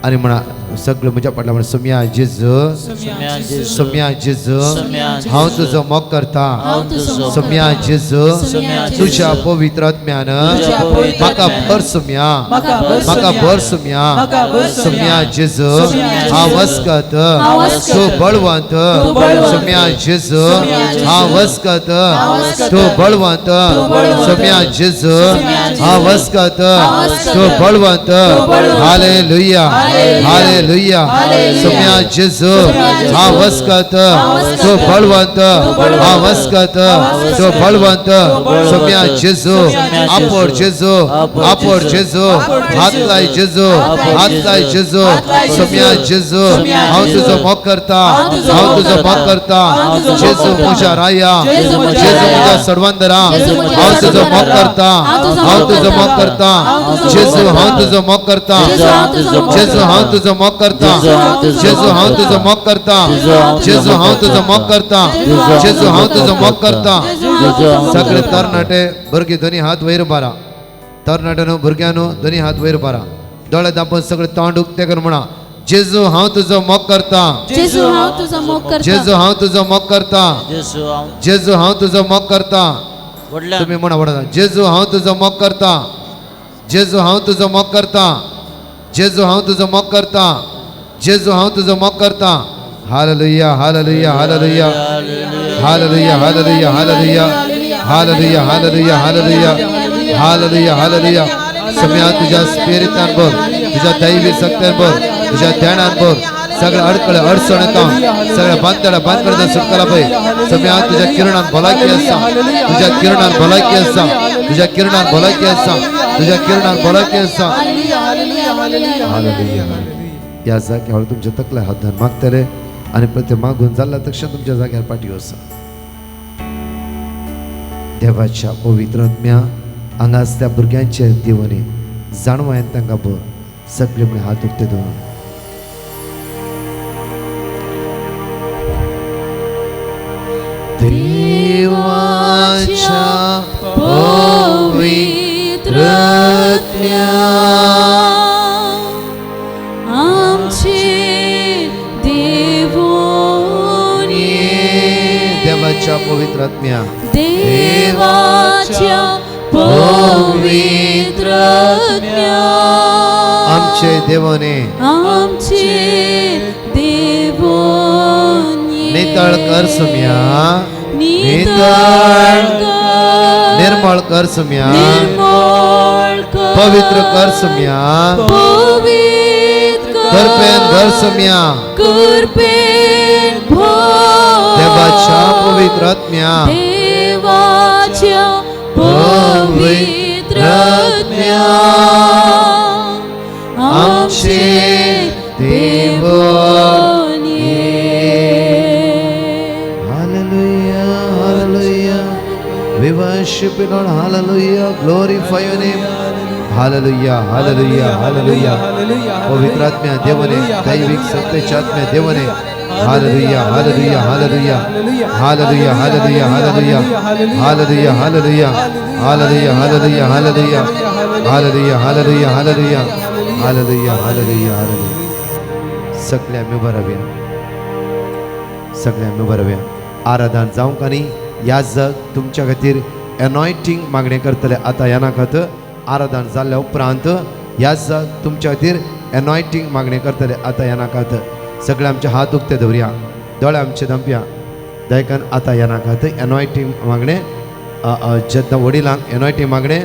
आनी म्हणा सगळें म्हज्या फाटल्यान म्हणा सोम्या जेजू Soumya Jesu. सोम्या जेजू सोम्या जेजू. हांव तुजो मोग करता हांव तुजो सोम्या जेजू सोम्या जेजू. तुज्या पवित्र आत्म्यान तुज्या पवित्र म्हाका आत्म्यान. भर सोम्या म्हाका भर म्हाका सोम्या. भर सोम्या म्हाका भर सोम्या. सोम्या जेजू सोम्या हांव जेजू. वस्कत हांव वस्कत. तूं बळवंत बळवंत. सोम्या जेजू सोम्या जेजू. हांव वस्कत हांव वस्कत. तूं बळवंत बळवंत. सोम्या जेजू सोम्या जेजू. हांव वस्कत हांव वस्कत. तूं बळवंत बळवंत. हालेलुया हालेलुया सोम्या जेजू हांव वस्कत वस्कत. तूं बळवंत बळवंत. हांव वस्कत तूं बळवंत सोम्या जेजू सोम्या आपोड जेजू आपोड आपोड जेजू. जेजू आपोड हात जेजू. लाय जेजू आपोड हात लाय जेजू. जेजू हात लाय जेजू. सोम्या जेजू सोम्या हांव जेजू. तुजो मोग करता हांव तुजो हांव मोग तुजो करता. मोग करता हांव तुजो मोग जेजू करता. म्हज्या राया जेजू म्हज्या जेजू राया. म्हज्या सडवंदरा जेजू म्हज्या हांव तुजो मोग सडवंदरा. करता हांव तुजो हांव मोग तुजो करता. मोग करता हांव तुजो जेजू मोग हांव करता. तुजो मोग करता जेजू हांव तुजो मोग जेजू करता. हांव तुजो मोग करता जेजू हांव तुजो जेजू मोग हांव करता. तुजो मोग करता जेजू हांव तुजो जेजू मोग हांव तुजो मोग करता जेजू हांव जेजू हांव तुजो तुजो मोग मोग करता जेजू हांव सगळे तुजो मोग तरणाटे भुरगे दोनी हात वयर बारा तरणाट्यानो भुरग्यानो दोनी हात वयर बारा दोळे धांपून सगळे तोंड उक्ते कर म्हणा जेजू हांव तुजो मोग करता जेजू हांव तुजो मोग करता. जेजू हांव तुजो मोग करता जेजू हांव जेजू हांव तुजो मोग करता वडल्यान तुम्ही म्हणा वडा जेजू हांव तुजो मोग करता जेजू हांव तुजो मोग करता जेजू हांव तुजो मोग करता जेजू हांव तुजो मोग करता hallelujah hallelujah hallelujah hallelujah hallelujah hallelujah hallelujah hallelujah hallelujah hallelujah hallelujah सम्या तुझ्या स्पिरिटान बोल तुझ्या दैवी शक्तीन बोल तुझ्या ध्यानान बोल सगळ्या अडकळे अडचण येता सगळ्या बांधकडे सुटकाला पळय सम्या तुझ्या किरणान भलायकी आसा तुझ्या किरणान भलायकी आसा तुझ्या किरणान भलायकी आसा तुझ्या किरणान भलायकी आसा हालेलुया या जाग्यावर तुमच्या तकल्या हातान मागतले आणि प्रत्येक मागून जाल्ल्या तक्षण तुमच्या जाग्यार पाठी आसा देवाच्या पवित्र आत्म्या हांगाच त्या भुरग्यांचे देवने जाणवा येता तांकां पळय सगळे म्हण हात उक्ते दवरून देवाच्या पवित्र आमचे देवोनी देवाच्या पवित्र आत्म्या देवाच्या पवित्र आमचे देवने आमचे देवोनी नितळ कर सुम्या नितळ निर्मळ कर सुम्या निर्मळ पवित्र कर सुम्या पवित्र करपेन घर सुम्या कृपेन भर देवाच्या पवित्र आत्म्या देवाच्या पवित्र आमचे Deoni Hallelujah, hallelujah. We worship you, Lord. Hallelujah. Glorify your name. Hallelujah, hallelujah, hallelujah. पवित्र आत्म्या देवने दैविक सत्तेच्या आत्म्या देवने hallelujah hallelujah hallelujah hallelujah hallelujah hallelujah hallelujah hallelujah hallelujah hallelujah hallelujah hallelujah hallelujah hallelujah hallelujah hallelujah hallelujah सगळ्या मी बरव्या सगळ्या मी बरव्या आराधन जावं का न्ही ह्या जग तुमच्या खातीर एनॉयटिंग मागणे करतले आतां ह्या नाकात आराधन जाल्ल्या उपरांत ह्या जग तुमच्या खातीर एनॉयटिंग मागणे करतले आतां ह्या नाकात सगळे आमचे हात उक्ते दवरया दोळे आमचे दंपया दयकान आतां ह्या नाकात एनॉयटिंग मागणे जेन्ना वडिलांक एनॉयटिंग मागणे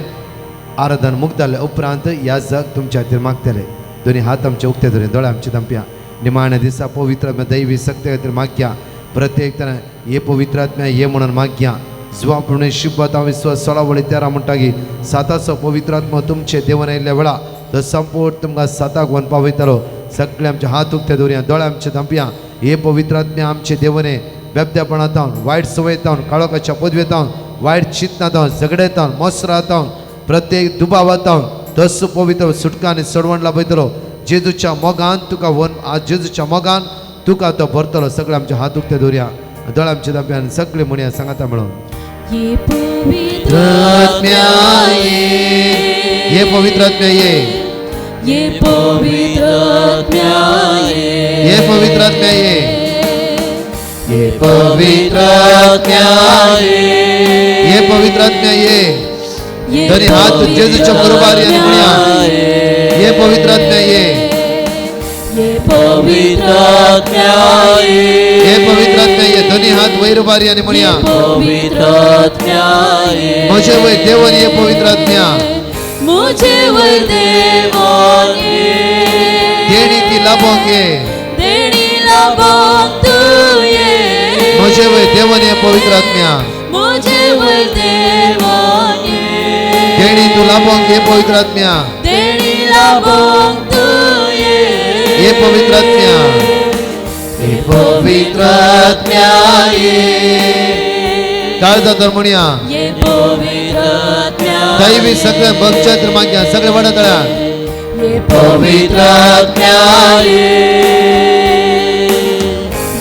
आराधन मुक्त जाल्ले उपरांत ह्या जग तुमच्या खातीर मागतले दोनी हात आमचे उक्ते दवरया दोळे आमचे दंपया निमाण्या दिसा पवित्र दैवी शक्ती खातीर मागया प्रत्येक तरेन हे पवित्र आत्म्या हे म्हणून मागया जुवापणे शिबता विश्वास सोळा वळी 13 म्हणटा की साताचो पवित्र आत्मा तुमचे देवन आयिल्ल्या वेळा तो संपूर्ण तुमकां साताक वनपा वयतलो सगळे आमचे हात उक्ते दवरया दोळे आमचे धांपया हे पवित्र आत्म्या आमचे देवने बेबद्यापणांतावन वायट सवयतावन काळोखाच्या पदवेतावन वायट चिंतनातावन झगडेतावन मोसरातावन प्रत्येक दुबावातावन तस पवित्र सुटका आनी सडवण लाभयतलो जेजूच्या मोगान तुका वन आज जेजूच्या मोगान तुका तो भरतलो सगळे आमचे हात उक्ते दवरया दोळे आमचे धांपया आनी सगळे म्हणया सांगाता मेळून ये पवित्र आत्म्या ये पवित्र आत्म्या ये पवित्र आत्म्या ये पवित्र आत्म्या ये पवित्र आत्म्या ये पवित्र आत्म्या ये तरी हात जेजूच्या बरोबर आणि म्हणया ये पवित्र आत्म्या ये पवित्र आत्म्या ये पवित्र आत्म्या दोन्ही हात वयर बारी आणि म्हणया पवित्र आत्म्या म्हजे वय देवन ये पवित्र आत्म्या मुझे वै देवान देणी ती लाभोंक ये देणी लाभोंक तू ये म्हजे वय देवन ये पवित्र आत्म्या मुझे वै देवान देणी तू लाभोंक ये पवित्र आत्म्या देणी लाभोंक तू ये पवित्र आत्म्या ये पवित्र आत्म्या काळजा तर म्हणया ये पवित्र आत्म्या दैवी सगळे भक्तचंद्र माग्या सगळे वडतळ्या ये पवित्र आत्म्या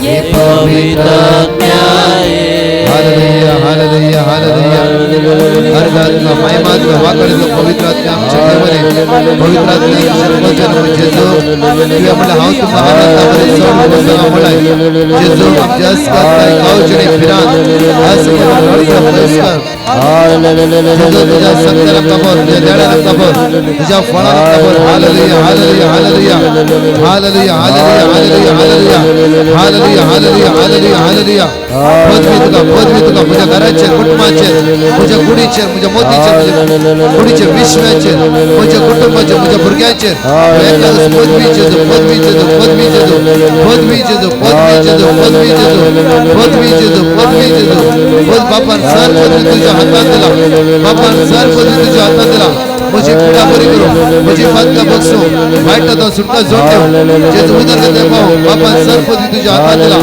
ये पवित्र आत्म्या हालेलुया हालेलुया हालेलुया अर्गात्मा महिमात्मा वाकडीचं पवित्र आत्म्या आमच्या देवाने पवित्र आत्म्याचे वचन जेजू तुझ्या म्हणलं हांव तुका आनंदामध्ये चढ बोलताना म्हणाय जेजू आमच्या अस्कात गावचणे फिरान आज नमस्कार जेजू तुझ्या सत्याला कबर तुझ्या देण्याला कबर तुझ्या फळाला कबर hallelujah hallelujah hallelujah hallelujah hallelujah hallelujah hallelujah hallelujah hallelujah hallelujah पदवी तुका म्हज्या घराचे कुटुंबाचे म्हज्या कुडीचे म्हज्या मोतीचे म्हज्या कुडीचे विश्वाचे म्हज्या कुटुंबाचे म्हज्या भुरग्यांचे पदवी जेजू पदवी जेजू पदवी जेजू पदवी जेजू पदवी जेजू पदवी जेजू पदवी जेजू पदवी जेजू पद बापान सर पदवी तुझ्या हातात दिला बापान सर पदवी तुझ्या हातात दिला म्हजी कुडा बरी करू म्हजी बातका बक्षू वायटाचो सुटका जोड जेजू उदरगत पाहू बापान सर पदवी तुझ्या हातात दिला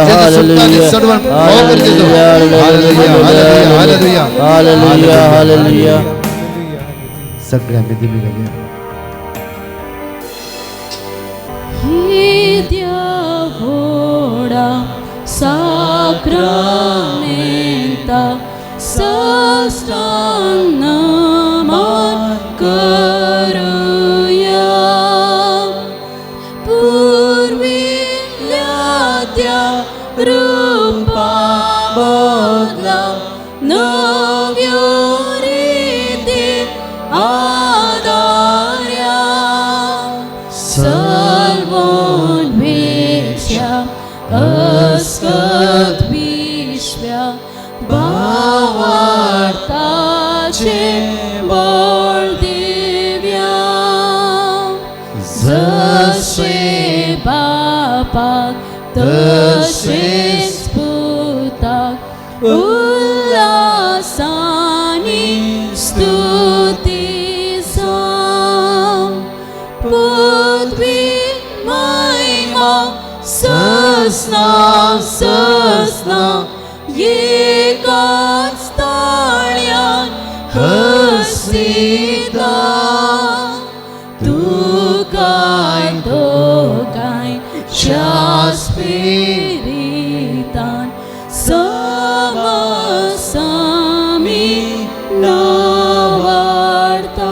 जेजू सुटका आनी सडवण पाव कर जेजू hallelujah hallelujah hallelujah hallelujah hallelujah सगळ्या मी दिली लागल्या Hora sacramenta sastanaman karuya purvilyatya rupa bodla navyoriti adarya salvon vishya askat vishya bhavartache bol divya zase bapak tase sputak ullasani stuti sam pudvi maima sasna sasna yekat stalyan hasida tukay shaspiritan samasami navarta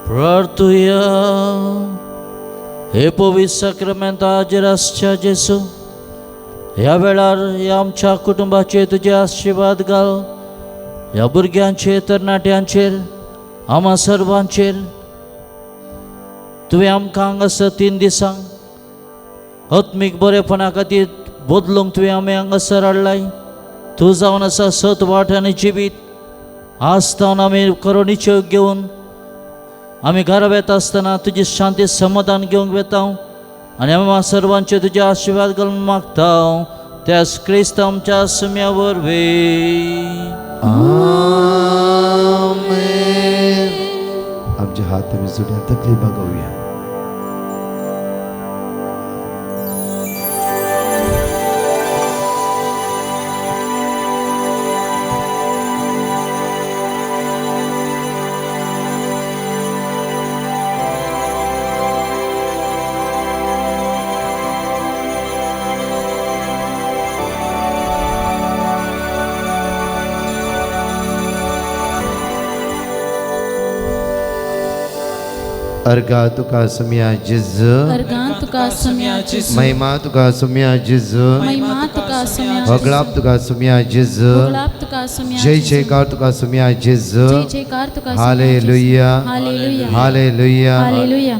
प्रार्थूया हे पवित्र साक्रामेंत हाजीर जेसू ह्या वेळार ह्या आमच्या कुटुंबाचेर तुजे आशिर्वाद घाल ह्या भुरग्यांचेर तरणाट्यांचेर आम्हा सर्वांचेर तुवें आमकां हांगासर 3 दिसांक आत्मीक बरेपणा खातीर बदलूंक तुवें आमी हांगासर हाडलाय तूं जावन आसा सत वाट आनी जिवीत आसतावन आमी करोनीच्यो घेवन आमी घरा वेता आसतना तुजी शांती समाधान घेवंक वेता आणि आम्हा सर्वांचे तुझे आशीर्वाद घालून मागता त्यास ख्रिस्त आमच्या सुम्यावर वे आमेन. आमचे हात आम्ही जोडून तकलीफ बघूया. अर्गा तुका सुम्या जिज अर्गां तुका सुम्या जिज महिमा तुका सुम्या जिज महिमा तुका सुम्या वगळाप तुका सुम्या जिज गुलाब तुका सुम्या जय जयकार तुका सुम्या जिज जय जयकार तुका हालेलुया हालेलुया हालेलुया हालेलुया